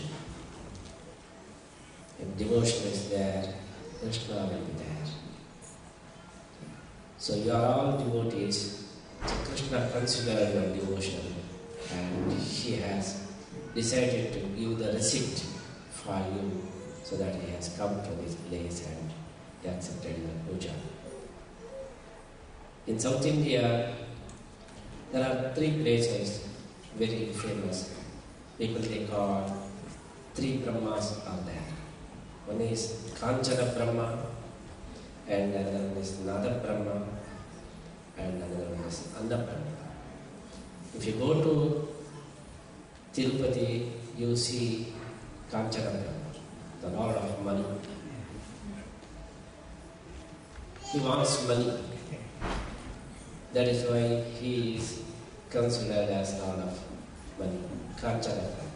[SPEAKER 8] If devotion is there, Krishna will be there. So you are all devotees. So Krishna considers your devotion and he has decided to give the receipt for you, so that he has come to this place and he accepted your puja. In South India, there are 3 places very famous. People they call 3 Brahmas are there. One is Kanchana Brahma, and another one is Nada Brahma, and another one is Anna Brahma. If you go to Tirupati, you see Kanchana Brahma, the Lord of money. He wants money. That is why he is considered as Lord of money, Kanchana Brahma.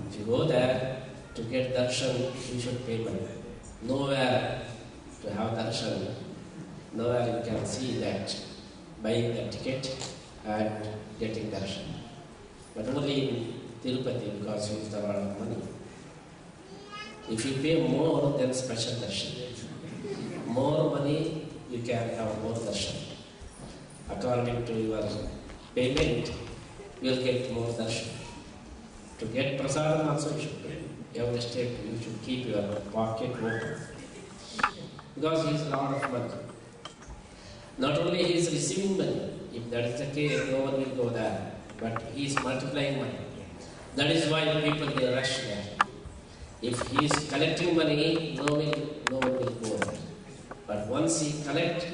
[SPEAKER 8] If you go there to get darshan, you should pay money. Nowhere to have darshan, nowhere you can see that buying the ticket and getting darshan. But only in Tirupati, because he is the Lord of money. If you pay more, then special darshan. More money, you can have more darshan. According to your payment, you will get more darshan. To get prasadam also you should pay. Every step you should keep your pocket open. Because he is Lord of money. Not only he is receiving money, if that is the case, no one will go there. But he is multiplying money. That is why people they rush there. If he is collecting money, no one will go there. But once he collects,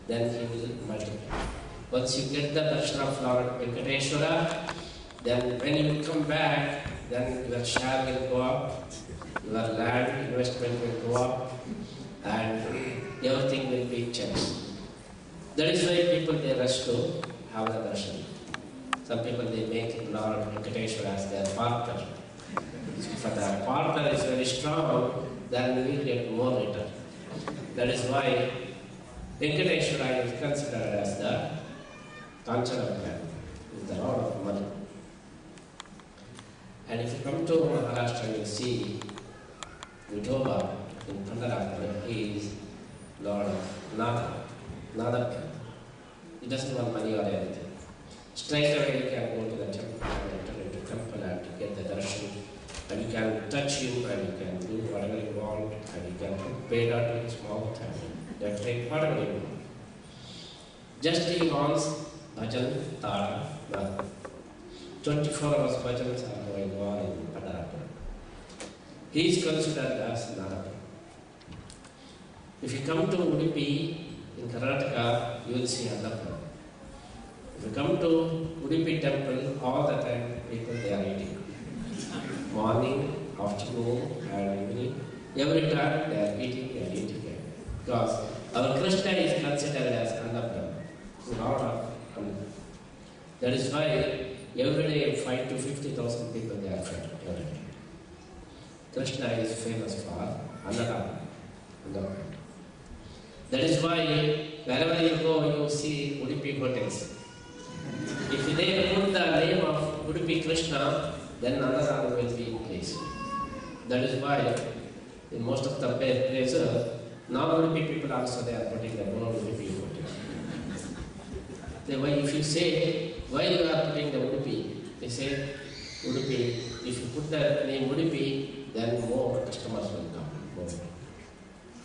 [SPEAKER 8] then he will multiply. Once you get the darshan of Lord Venkateshwara, then when you come back, then your share will go up, your land investment will go up, and everything will be changed. That is why people they rush to have the darshan. Some people they make Lord Venkateshwara as their partner. If the partner is very strong, then we will get more return. That is why Venkateshwara is considered as the Kanchana Brahma, is the Lord of money. And if you come to Maharashtra, you see Vithoba in Pandharpur, he is Lord of Nada Brahma. He doesn't want money or anything. Straight away you can go to the temple and enter into temple and get the darshan. And you can touch him and you can do whatever you want and you can put peda to his mouth and that take whatever you want. Just he wants bhajan, tara, nothing. 24 hours bhajans are going on in Padarapura. He is considered as Narada. If you come to Udupi in Karnataka, you will see Annapurna. If you come to Udupi temple, all the time people they are eating. Morning, afternoon and evening, every time they are eating. Because our Krishna is considered as Annapurna, Lord of Annapurna. That is why every day 5 to 50,000 people they are fed every day. Krishna is famous for Annapurna. That is why wherever you go, you see Udupi hotels. If they put the name of Udupi Krishna, then Annapurna will be in place. That is why in most of the places, non-Udupi people also they are putting the non-Udupi hotel. If you say, why you are putting the Udupi? They say, Udupi, if you put the name Udupi, then more customers will come. More.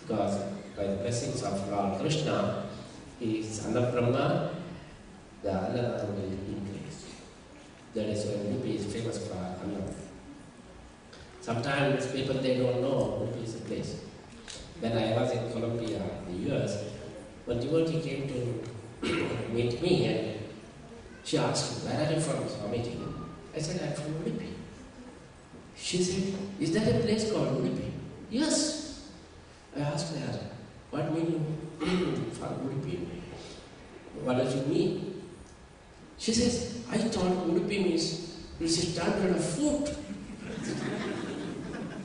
[SPEAKER 8] Because by the blessings of Lord Krishna, he is Annapurna, the Annapurna will increase. That is why Udupi is famous for Annapurna. Sometimes people they don't know Udupi is a place. When I was in Colombia, in the US, one devotee came to meet me and she asked, where are you from, Swamiji? I said, I am from Udupi. She said, is there a place called Udupi? Yes. I asked her, what mean you for Udupi? What does it mean? She says, I thought Udupi means it's a standard of food.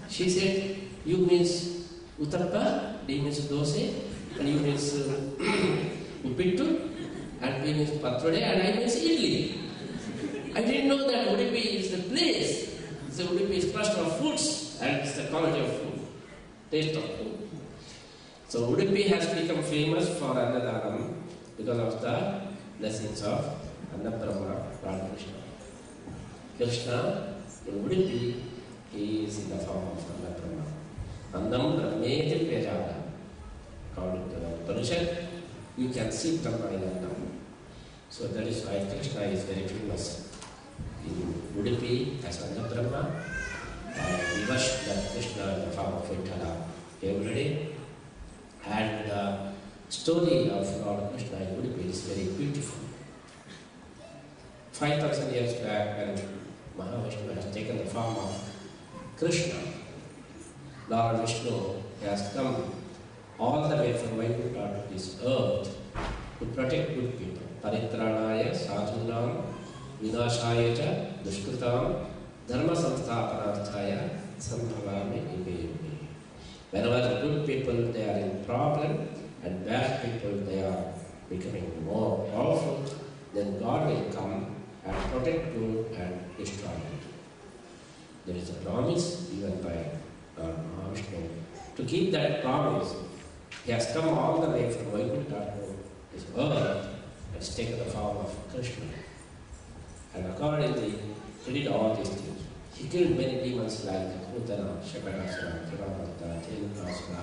[SPEAKER 8] She said, you means Uttappa, D means Dose, and you means Uppittu, and B means Patrode, and I means Idli. I didn't know that Udupi is the place. So Udupi is cluster of foods, and it's the quality of food, taste of food. So Udupi has become famous for Annadaram because of the blessings of Annapurna, Lord Krishna. Krishna in Udupi, he is in the form of Annapurna. Annam Brahmeti Vyajada. According to the Upanishad, you can see Brahma in Annam. So that is why Krishna is very famous in Udupi as Annapurna. And we worship that Krishna in the form of Vithala every day. And the story of Lord Krishna in Udupi is very beautiful. 5,000 years back, when Mahavishnu has taken the form of Krishna, Lord Vishnu has come all the way from Vaikuntha to this earth to protect good people. Paritranaya sadhunam vinashaya cha dushkritam dharma samsthapanarthaya sambhavami yuge yuge. Whenever the good people they are in problem and bad people they are becoming more powerful, then God will come and protect good and destroy it. There is a promise given by Lord Mahavishnu. To keep that promise, he has come all the way from Vaikuntha to this earth and has taken the form of Krishna. And accordingly, he did all these things. He killed many demons like Putana, Shakadasura, Thiravata, Thilukasura,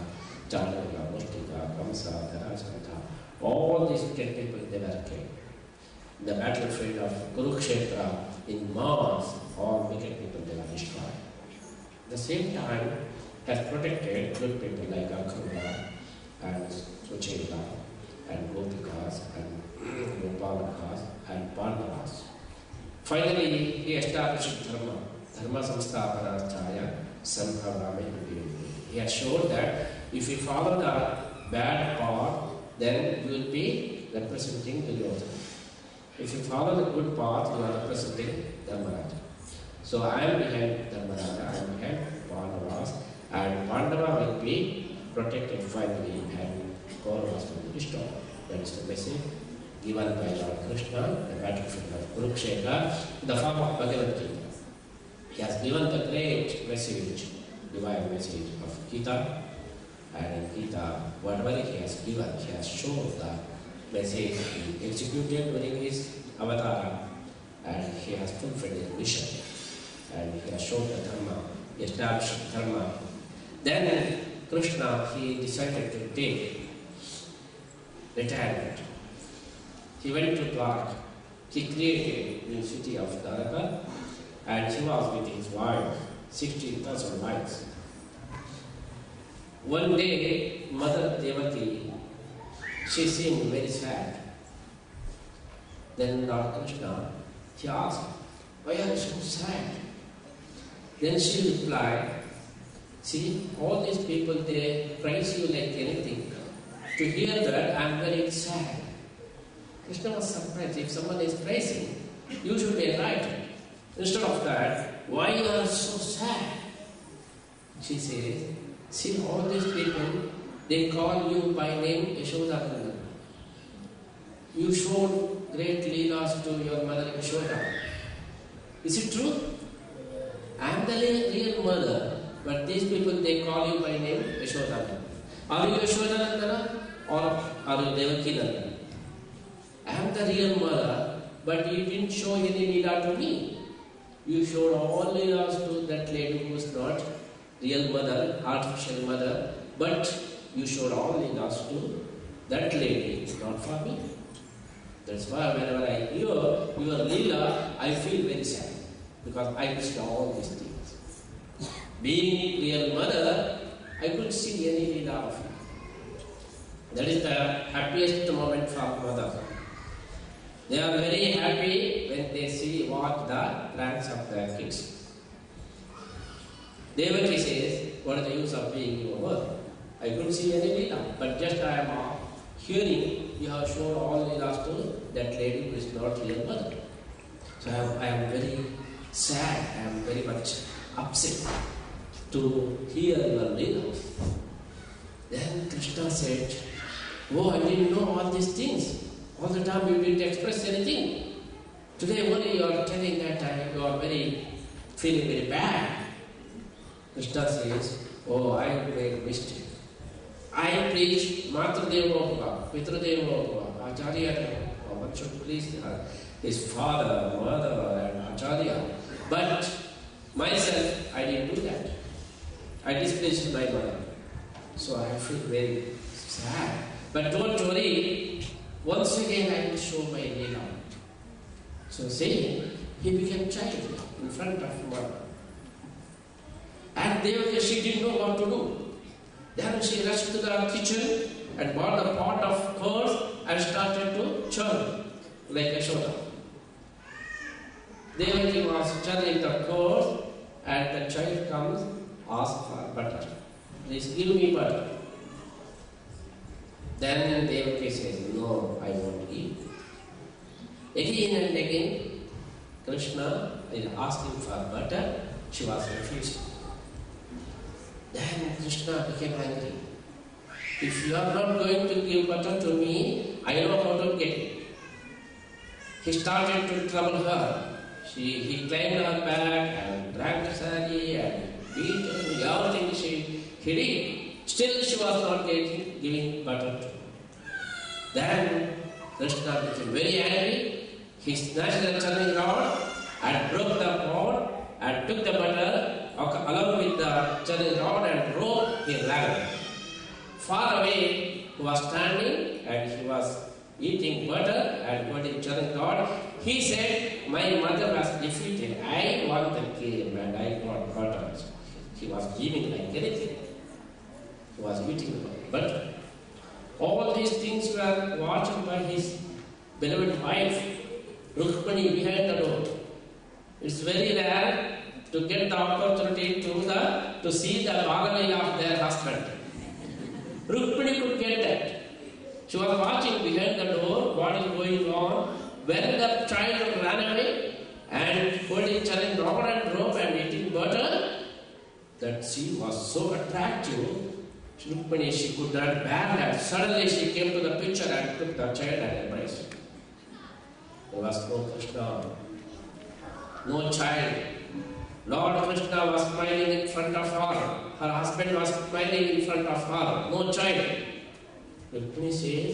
[SPEAKER 8] Chandala, Mustika, Kamsa, Dharasantha. All these wicked people they were killed. In the battlefield of Kurukshetra, in Mars, all wicked people they were destroyed. At the same time, has protected good people like Akrura and Sucheta and Gopikas and Gopalakas and Pandavas. Finally, he established Dharma, Dharma Samsthapanarthaya Sambhavami Yuge. He has shown that if you follow the bad path, then you will be representing Duryodhana. If you follow the good path, you are representing Dharmaraja. So I am behind Dharmaraja, I am behind Pandavas, and Pandava will be protected finally and Kauravas will be destroyed. That is the message given by Lord Krishna, the battlefield of Kurukshetra, in the form of Bhagavad Gita. He has given the great message, divine message of Gita, and in Gita, whatever he has given, he has shown the message he executed during his avatara, and he has fulfilled his mission, and he has shown the Dharma, he established Dharma. Then Krishna, he decided to take retirement. He went to Dwarka. He created the city of Dwarka, and he was with his wife, 16,000 wives. One day, Mother Devaki, she seemed very sad. Then Lord Krishna, he asked, "Why are you so sad?" Then she replied, "See, all these people, they praise you like anything. To hear that, I am very sad." Krishna was surprised. If someone is praising, you should be enlightened. Instead of that, why you are so sad? She says, "See, all these people, they call you by name Yashoda. You showed great leelas to your mother Yashoda. Is it true? I am the real mother, but these people, they call you by name Yashoda. Are you Yashoda or are you Devaki Nandana? I am the real mother, but you didn't show any leela to me. You showed all leelas to that lady who was not real mother, artificial mother, but you showed all leelas to that lady, not for me. That's why whenever I hear your leela, I feel very sad, because I missed all these things. Being real mother, I couldn't see any leela of you. That is the happiest moment for mother. They are very happy when they see what the pranks of their kids. Devaki says, "What is the use of being your mother? I couldn't see any leela, but just I am hearing you have shown all leelas to that lady who is not real mother. So I am very sad, I am very much upset to hear your leelas." Then Krishna said, "Oh, I didn't know all these things. All the time you didn't express anything. Today only you are telling that you are feeling very bad." Krishna says, "Oh, I made mistake. I preach Matradeva Bhava, Pitradeva Bhava, Acharya Deva. One should please his father, mother and Acharya. But myself, I didn't do that. I displeased my mother. So I feel very sad. But don't worry, once again I will show my leela." So saying, he became child in front of mother. And Devaki, she didn't know what to do. Then she rushed to the kitchen and bought a pot of curds and started to churn like Yashoda. Devaki was churning the curds and the child comes, asks for butter. "Please give me butter." Then Devaki says, "No, I won't give." Again and again, Krishna is asking for butter. She was refusing. Then Krishna became angry. "If you are not going to give butter to me, I know how to get it." He started to trouble her. He climbed her back and dragged the saree and beat her, everything he did. Still she was not giving butter to him. Then Krishna became very angry. He snatched the churning rod and broke the pot and took the butter along with the churning rod and rope. He ran. Far away, he was standing and he was eating butter and holding churning rod. He said, "My mother was defeated. I won the game and I got butter." He was giving like anything. He was eating butter. All these things were watched by his beloved wife, Rukmani, behind the door. It's very rare to get the opportunity to see the Bhagalila of their husband. Rukmani could get that. She was watching behind the door what is going on. When the child ran away and holding churning rod and rope and eating butter, that scene was so attractive. Rukmani, she could not bear that. Suddenly she came to the picture and took the child and embraced it. There was no Krishna, no child. Lord Krishna was smiling in front of her. Her husband was smiling in front of her. No child. Rukmani says,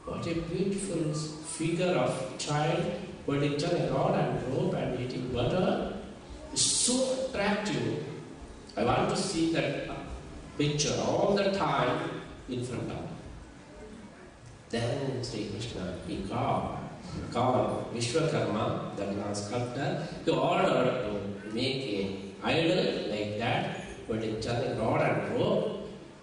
[SPEAKER 8] "What a beautiful figure of child holding a rod and rope and eating butter. It's so attractive. I want to see that picture all the time in front of him. Then Sri Krishna, he called Vishwakarma, the last sculptor, he ordered to make an idol like that, but in turning rod and rope.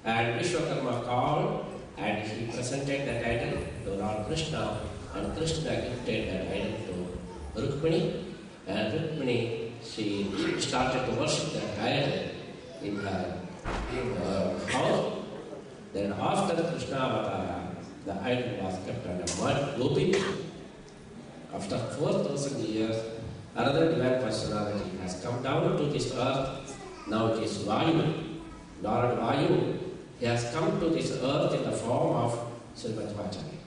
[SPEAKER 8] And Vishwakarma called and he presented that idol to Lord Krishna, and Krishna gifted that idol to Rukmini, and Rukmini, she started to worship that idol in her house. Then after Krishna Avatara, the idol was kept under mud, Gopi. After 4,000 years, another divine personality has come down to this earth. Now it is Vayu, Lord Vayu. He has come to this earth in the form of Srimadhvacharya.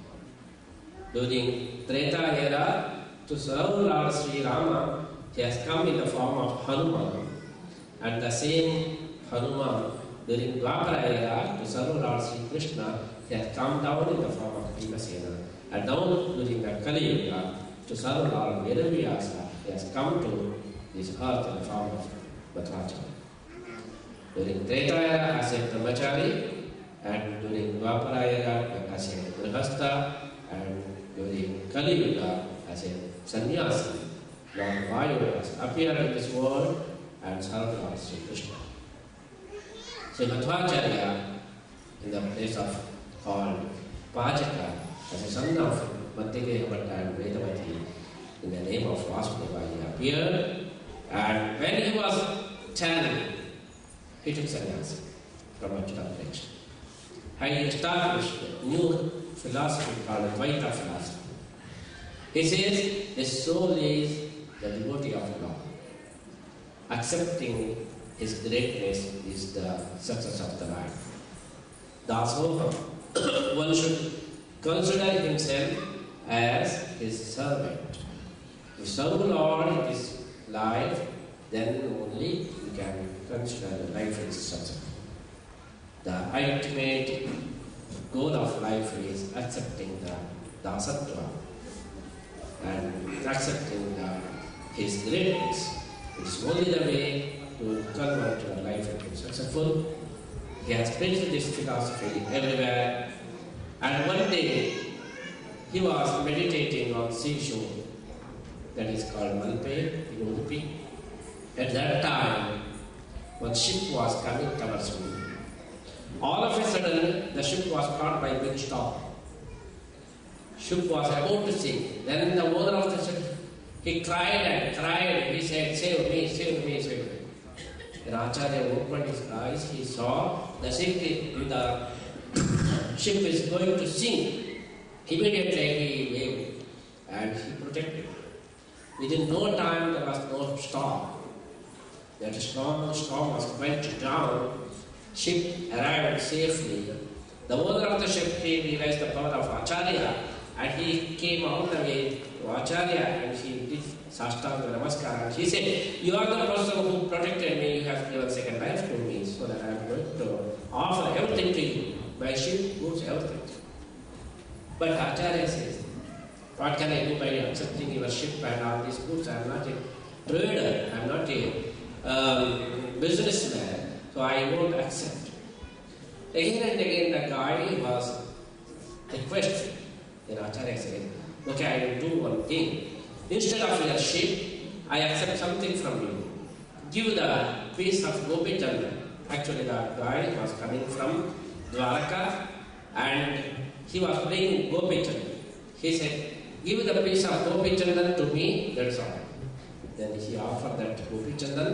[SPEAKER 8] During Treta era, to serve Lord Sri Rama, he has come in the form of Hanuman. And the same Hanuman, during Dwapara era, to serve Lord Sri Krishna, he has come down in the form of Bhimasena. And now, during the Kali Yuga, to serve Lord Vedavyasa, he has come to this earth in the form of Madhvacharya. During Treta era, as a Brahmachari, and during Dwapara era, as a Grihastha, and during Kali Yuga, as a Sannyasi, Lord Vayu has appeared in this world and served Lord Sri Krishna. So Madhvacharya, in the place of called Pajaka, as a son of Madhyadeha Bhatta and Vedavati, in the name of Vasudeva, he appeared, and when he was 10, he took sannyasa from Achyuta Preksha. And he established a new philosophy called Advaita philosophy. He says the soul is the devotee of Lord. Accepting his greatness is the success of the life. Dasoham, one should consider himself as his servant. To serve the Lord in this life, then only we can consider the life is successful. The ultimate goal of life is accepting the dasatva and accepting his greatness. It's only the way to convert your life into successful. He has preached this philosophy everywhere. And one day, he was meditating on seashore, that is called Malpe in Udupi. At that time, one ship was coming towards me. All of a sudden, the ship was caught by a big storm. Ship was about to sink. Then the owner of the ship, he cried and cried. He said, "Save me, save me, save me." Then Acharya opened his eyes. He saw the ship is going to sink. Immediately he waved and he protected. Within no time there was no storm. That storm was quenched down. Ship arrived safely. The owner of the ship, he realized the power of Acharya, and he came all the way to Acharya and he did Sastanga Namaskar. And he said, "You are the person who protected me. You have given second life to me, so that I am going to offer everything to you. My ship, goods, everything." But Acharya says, "What can I do by accepting your ship and all these goods? I am not a trader. I am not a businessman, so I won't accept." Again and again the guy was requested. Then Acharya said, "Okay, I will do one thing. Instead of your ship, I accept something from you. Give the piece of Gopi Chandan." Actually, the guy was coming from Dwaraka and he was playing Gopi Chandan. He said, "Give the piece of Gopi Chandan to me, that's all." Then he offered that Gopi Chandan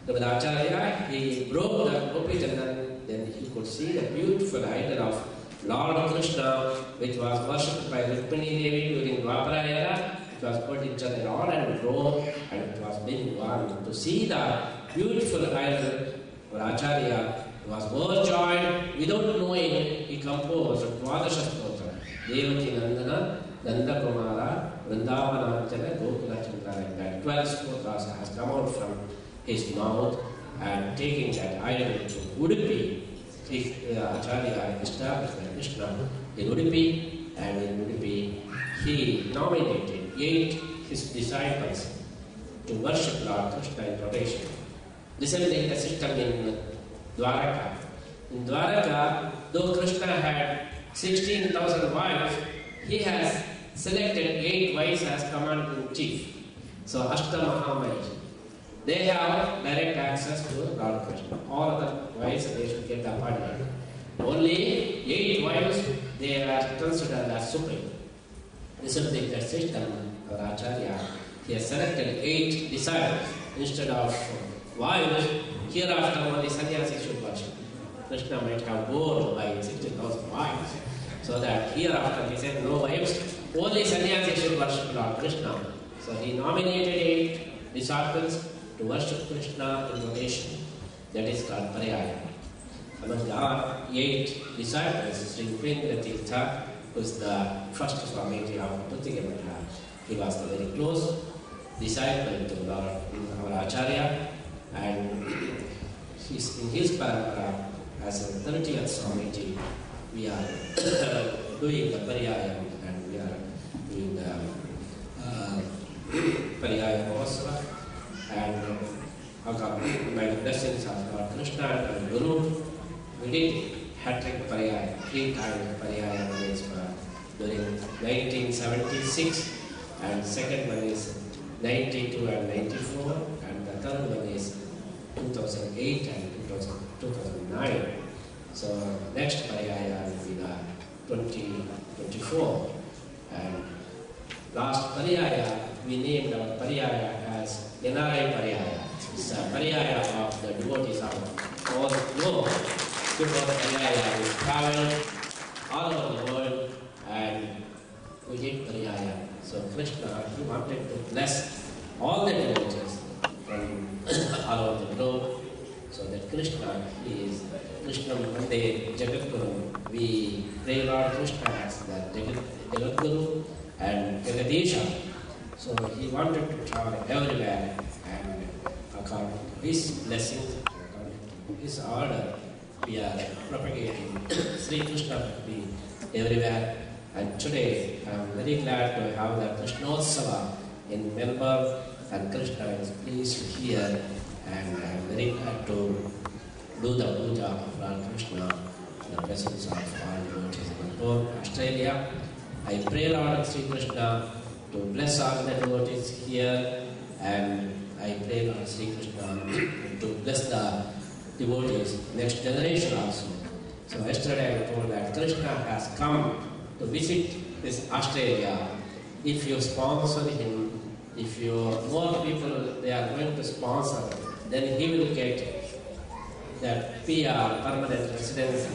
[SPEAKER 8] to the Acharya. He broke the Gopi Chandan. Then he could see the beautiful idol of Lord Krishna, which was worshipped by Rukmini Devi during Dwapara era. It was put in Chandraon and robe, and it was being worn. To see the beautiful idol for Acharya was overjoyed. Without knowing, he composed Dwadasha Stotra. Devaki Nandana, Nanda Kumara, Vrindavanachana, Gokula Chandra, like that. 12 stotras has come out from his mouth, and taking that idol to Udupi, Acharya established Krishna in Udupi, and in Udupi he nominated 8 his disciples to worship Lord Krishna in rotation. Resembling the system in Dwaraka, In Dwaraka, though Krishna had 16,000 wives, he has selected 8 wives as commander-in-chief. So Ashtamahamai. They have direct access to Lord Krishna. All other wives, they should get the appointment. Only 8 wives, they are considered as supreme. This is the system of Acharya. He has selected 8 disciples instead of wives. Hereafter, only sannyasis should worship. Krishna might have bored by 60,000 wives. So that hereafter he said, no wives, only sannyasis should worship Lord Krishna. So he nominated 8 disciples to worship Krishna in rotation. That is called Pariyaya. Among the 8 disciples, Sri Upendra Tirtha was the first Swamiji of Puttigamata. He was the very close disciple to our Acharya, and he's in his parampara as a 30th Swamiji. We are doing the Pariyaya and we are doing the Pariyaya Mahosava, and by the blessings of Lord Krishna and Guru, we did hat-trick Pariyaya, 3 times Pariyaya. One is during 1976, and second one is 92 and 94, and the third one is 2008 and 2009. So next Pariyaya will be the 2024. And last Pariyaya, we named our Pariyaya as NRI Pariyaya. It's a Pariyaya of the devotees of all over. Before the Pariyaya, we traveled all over the world and we did Pariyaya. So Krishna, he wanted to bless all the devotees from all over the globe, so that Krishna is Krishna Vande Jagadguru. We pray Lord Krishna as the Jagadguru and Jagadisha. So he wanted to travel everywhere, and according to his blessings, according to his order, we are propagating Sri Krishna Bhakti everywhere. And today I am very glad to have the Krishnotsav in Melbourne, and Krishna is pleased here, and I am very glad to do the puja of Lord Krishna in the presence of all devotees in Melbourne, Australia. I pray Lord Sri Krishna to bless all the devotees here, and I pray Lord Sri Krishna to bless the devotees next generation also. So yesterday I told that Krishna has come to visit this Australia. If you sponsor him, if more people they are going to sponsor, then he will get that PR, permanent residency,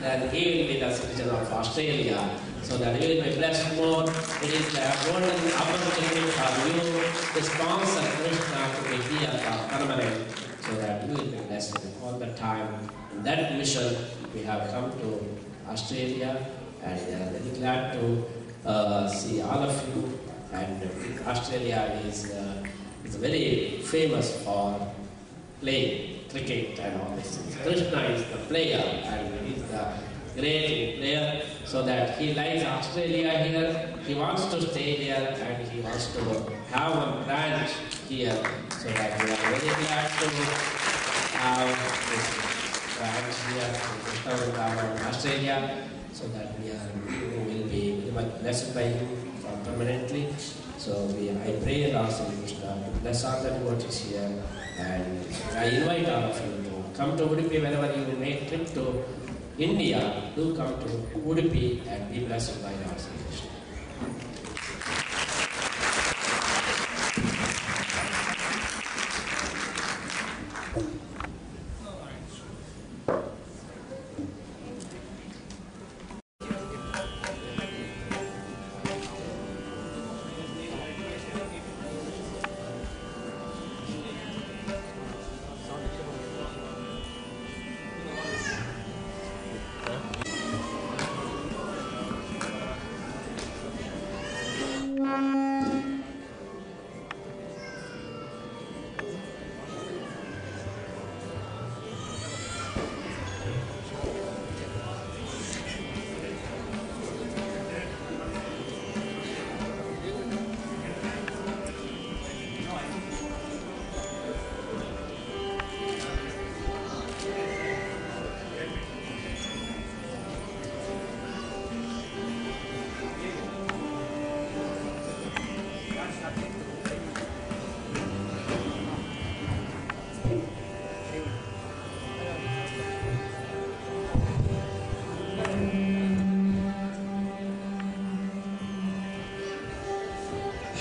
[SPEAKER 8] then he will be the citizen of Australia, so that he will be blessed more. It is the golden opportunity for you to sponsor Krishna to be here permanent, so that you will be blessed all the time. In that mission, we have come to Australia, and we are very glad to see all of you. And Australia is very famous for playing cricket and all this. Krishna is the player, and he is the great player, so that he likes Australia here. He wants to stay here, and he wants to have a branch here, so that we are very glad to have this branch here in Krishna Vrindavan in Australia, so that we will be very much blessed by him permanently. So I pray Lord Sri Krishna to bless all the devotees here, and I invite all of you to come to Udupi whenever you make trip to India. Do come to Udupi and be blessed by Lord Sri Krishna.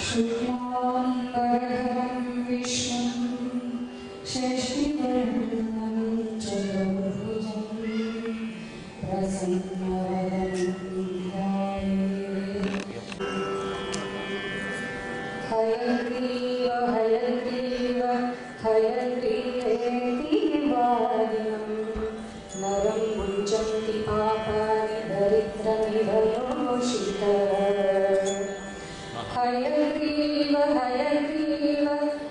[SPEAKER 9] शुक्लाम्बरधरं विष्णुं शशिवर्णं चतुर्भुजं प्रसन्नवदनं ध्यायेत्। हयग्रीव हयग्रीव हयग्रीवेति वादिनं नरं मुञ्चन्ति पापानि दरिद्रमिव योषितः। हयग्रीव हयग्रीव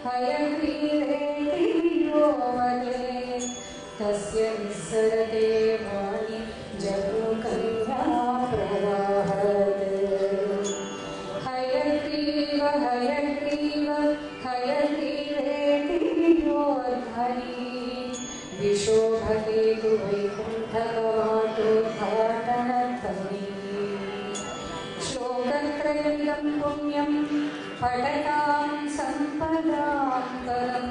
[SPEAKER 9] हयग्रीवेति यो वदे तस्य निस्सरते वाणि जगुकन्या प्रवाहते। हयग्रीव हयग्रीव हयग्रीवेति यो ध्वनि विशोभते तु वैकुण्ठकवाटोद्घाटनध्वनि। श्लोकत्रयमिदं पुण्यं पठतां सम्पदां परं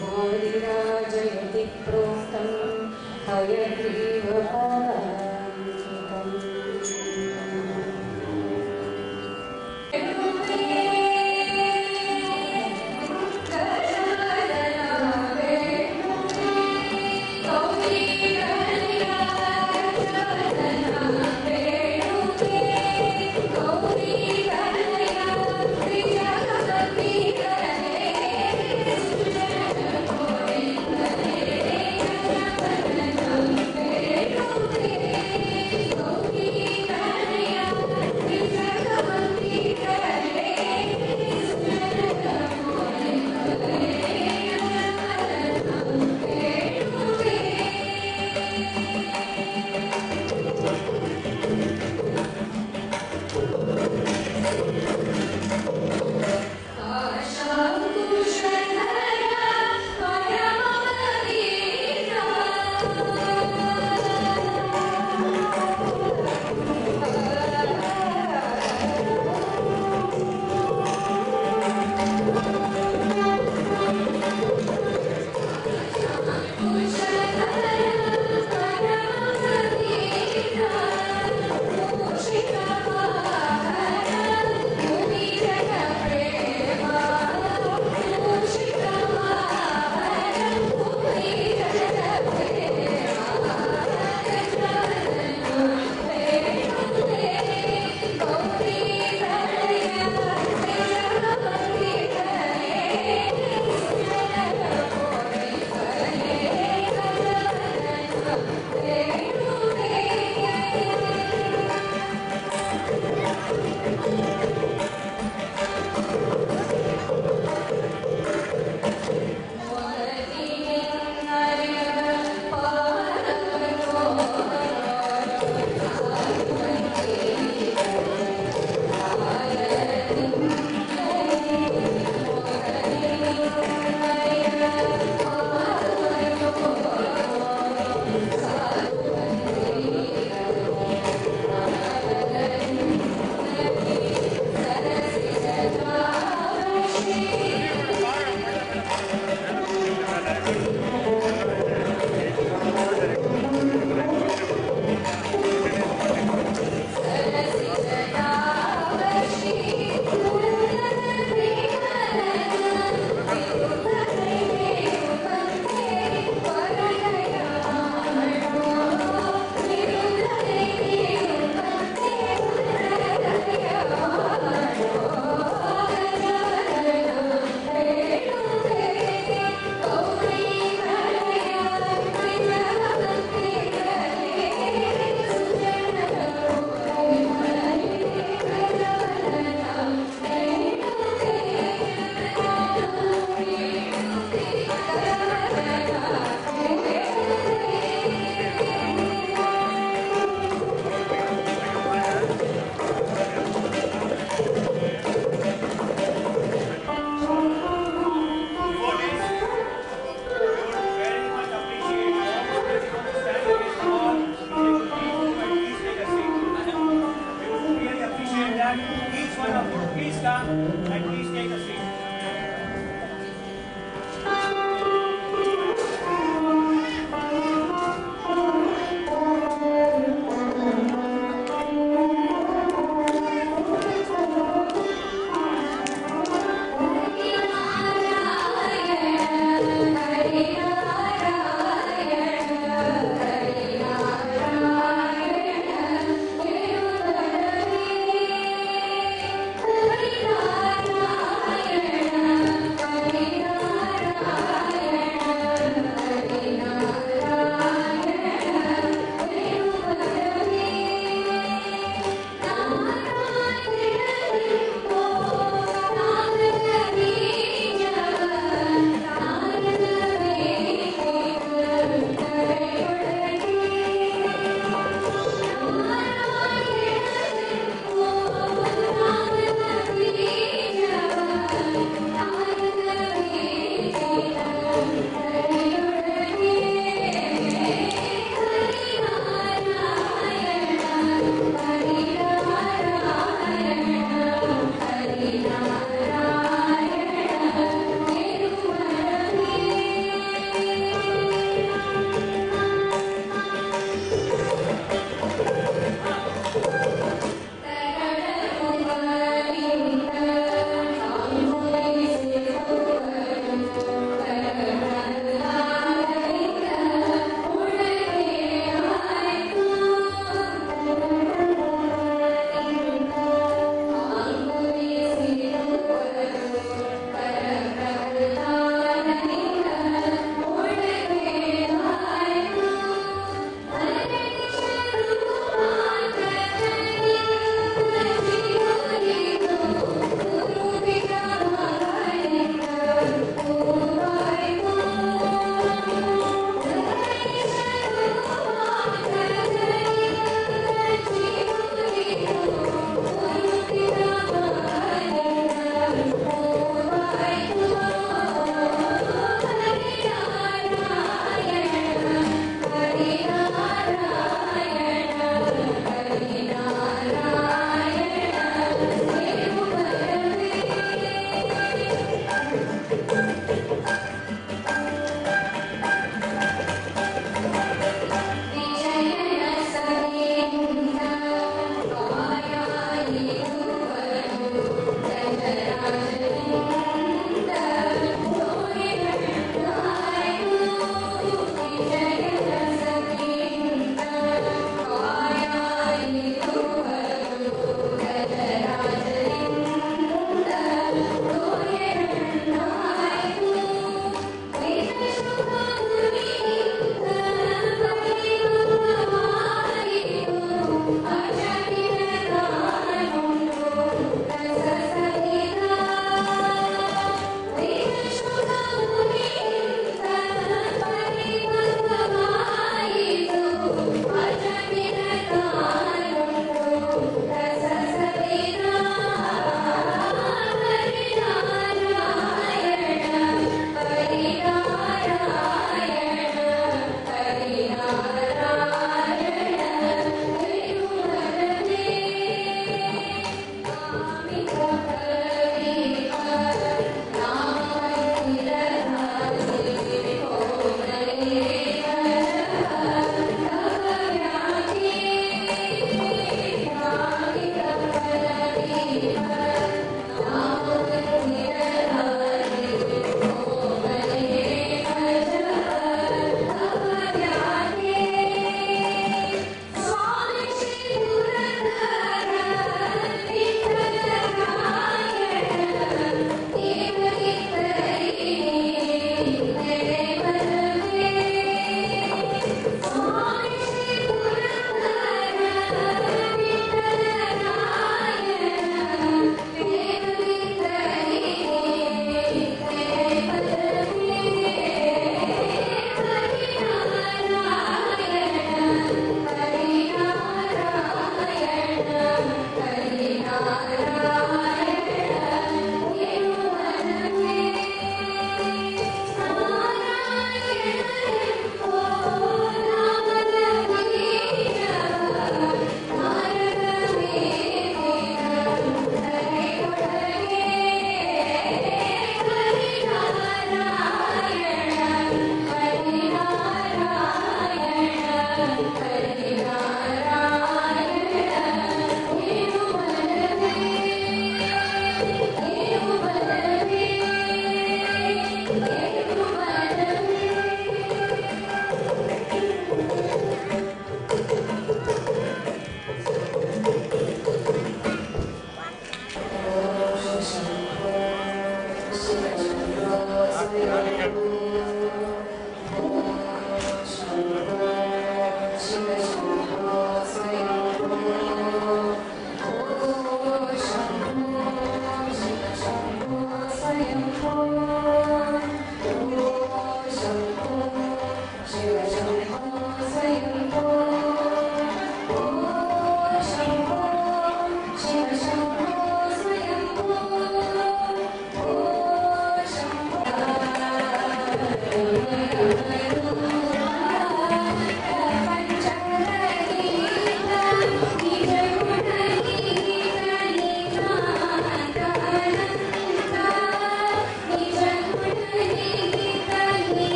[SPEAKER 9] वादिराजयति प्रोक्तं हयग्रीवपदान्तिकम्।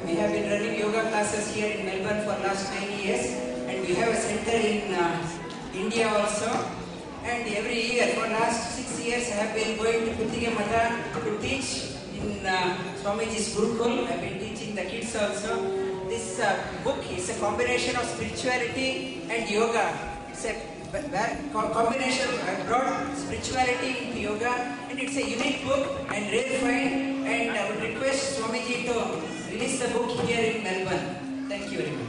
[SPEAKER 10] We have been running yoga classes here in Melbourne for last 9 years, and we have a center in India also. And every year for last 6 years I have been going to Puttige Mata to teach in Swamiji's Gurukul. I have been teaching the kids also. This book is a combination of spirituality and yoga. It's a combination. I brought spirituality into yoga, and it's a unique book and rare find. And I would request Swamiji to release the book here in Melbourne. Thank you very much.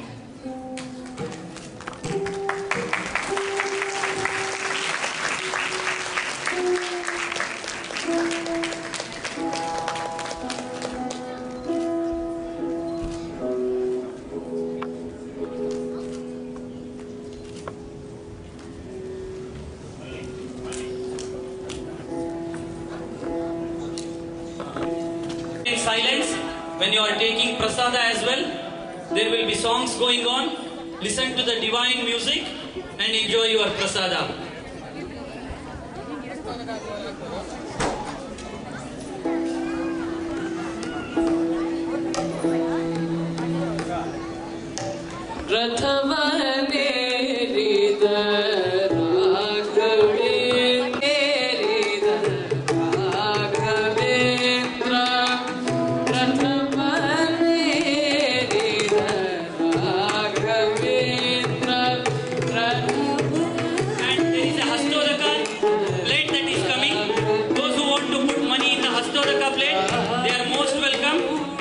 [SPEAKER 2] Silence when you are taking prasada as well. There will be songs going on. Listen to the divine music and enjoy your prasada.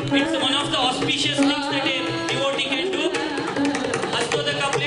[SPEAKER 2] It's one of the auspicious things that a devotee can do. Hastodaka plate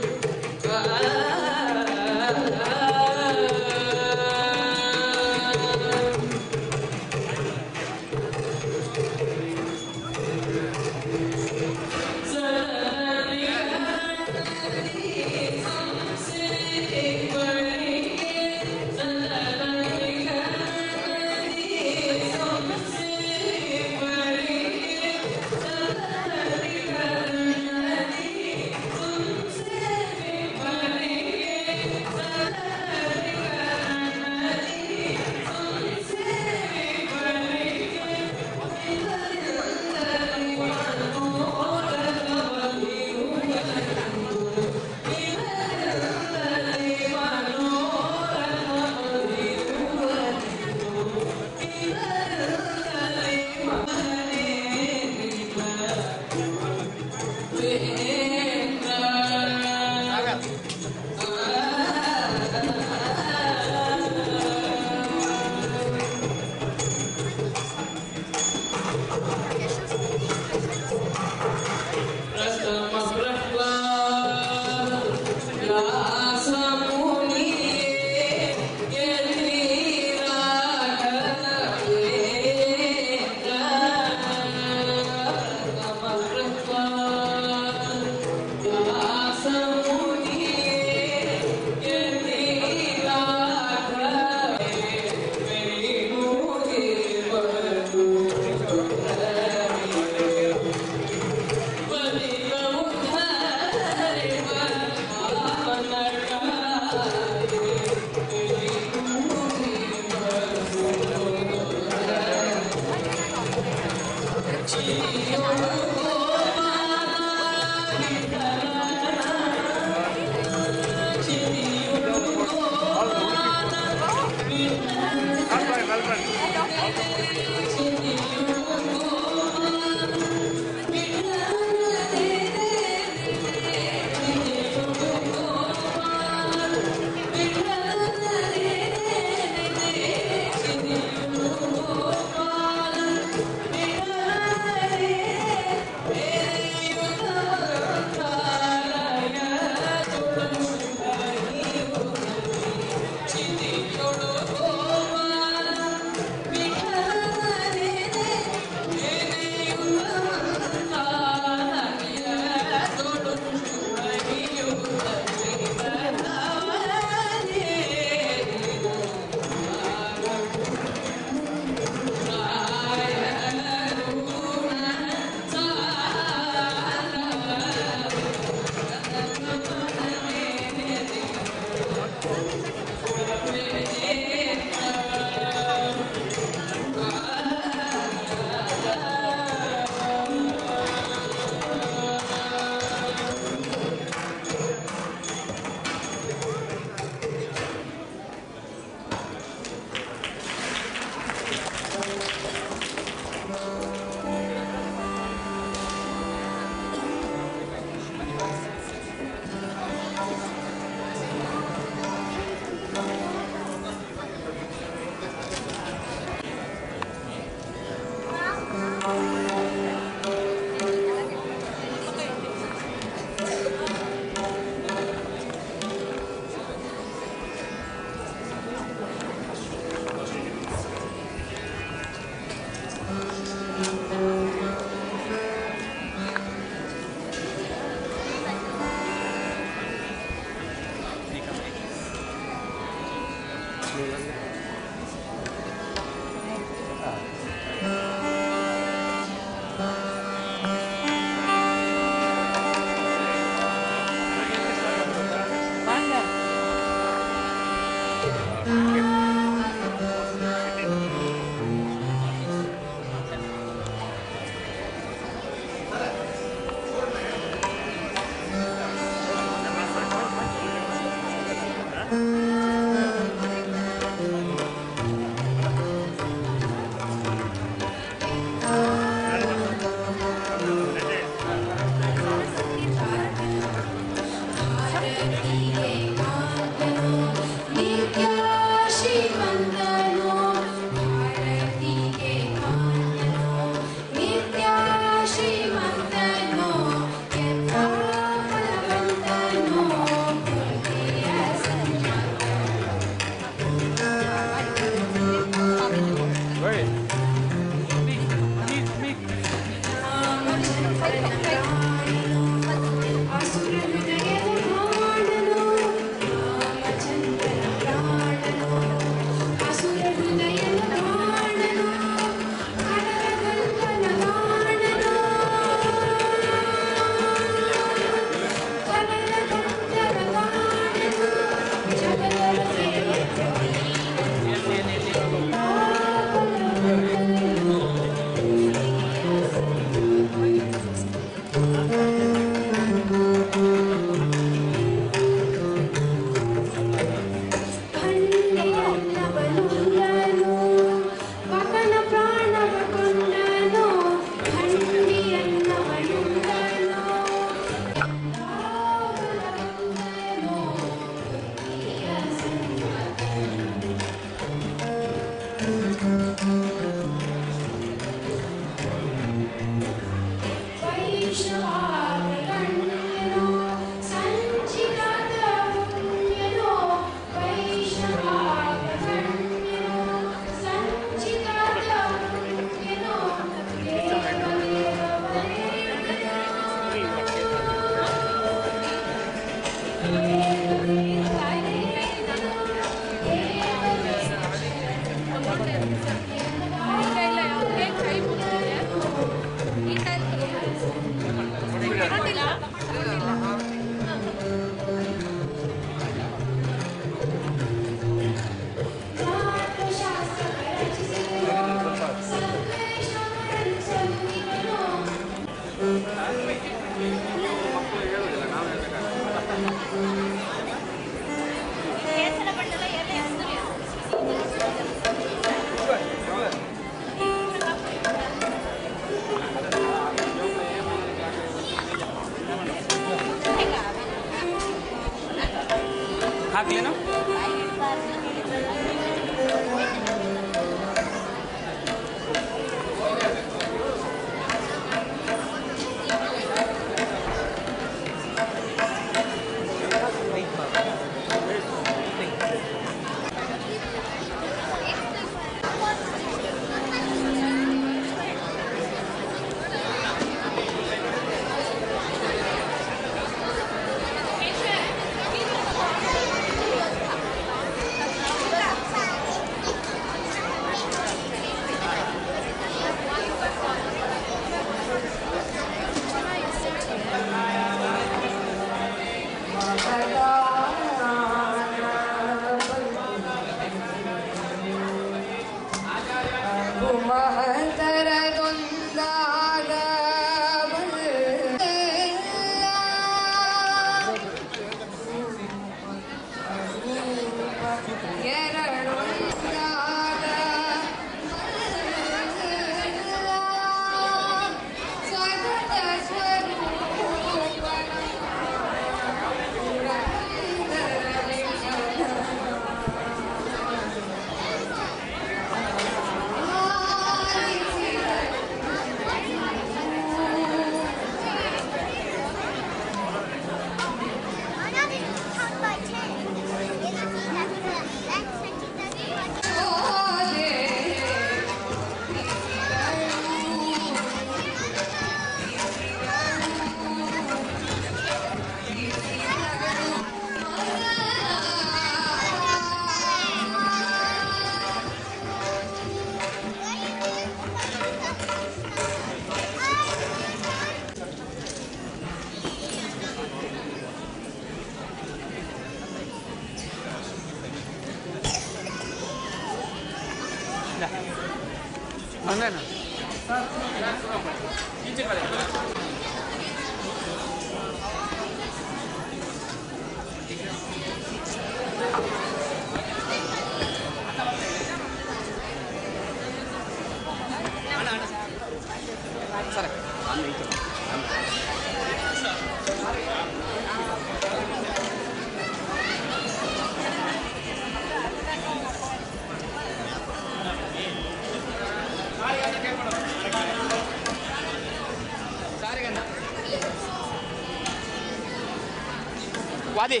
[SPEAKER 1] Wadi.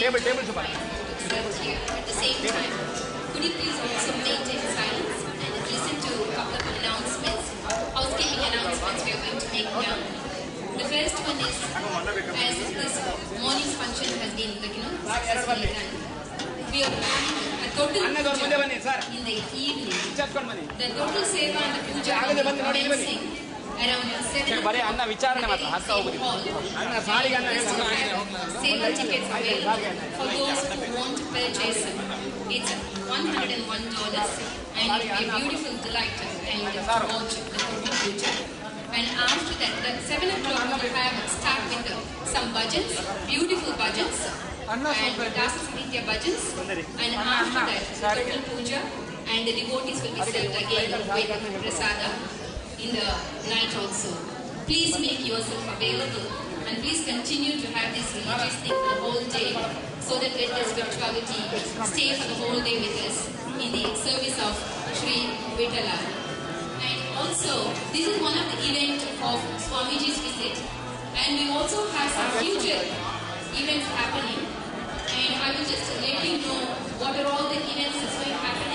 [SPEAKER 1] Table, super.
[SPEAKER 11] At the same time, could you please also maintain silence and listen to a couple of announcements, housekeeping announcements we are going to make now. The first one is, as this morning's function has been, successfully done, we are planning a total puja in the evening. The total seva and the puja will be commencing around 7 o'clock at the same hall. Seva tickets available for those who want to purchase them. It's $101 and it will be a beautiful delight and to watch the total puja. And after that, at 7 o'clock we will have start with some bhajans, beautiful bhajans, and Dasa Samhita bhajans. And after that, the total puja and the devotees will be served again with prasada in the night also. Please make yourself available and please continue to have this religious thing for the whole day so that let the spirituality stay for the whole day with us in the service of Sri Vitala. And also, this is one of the events of Swamiji's visit and we also have some future events happening and I will just let you know what are all the events that's going to happen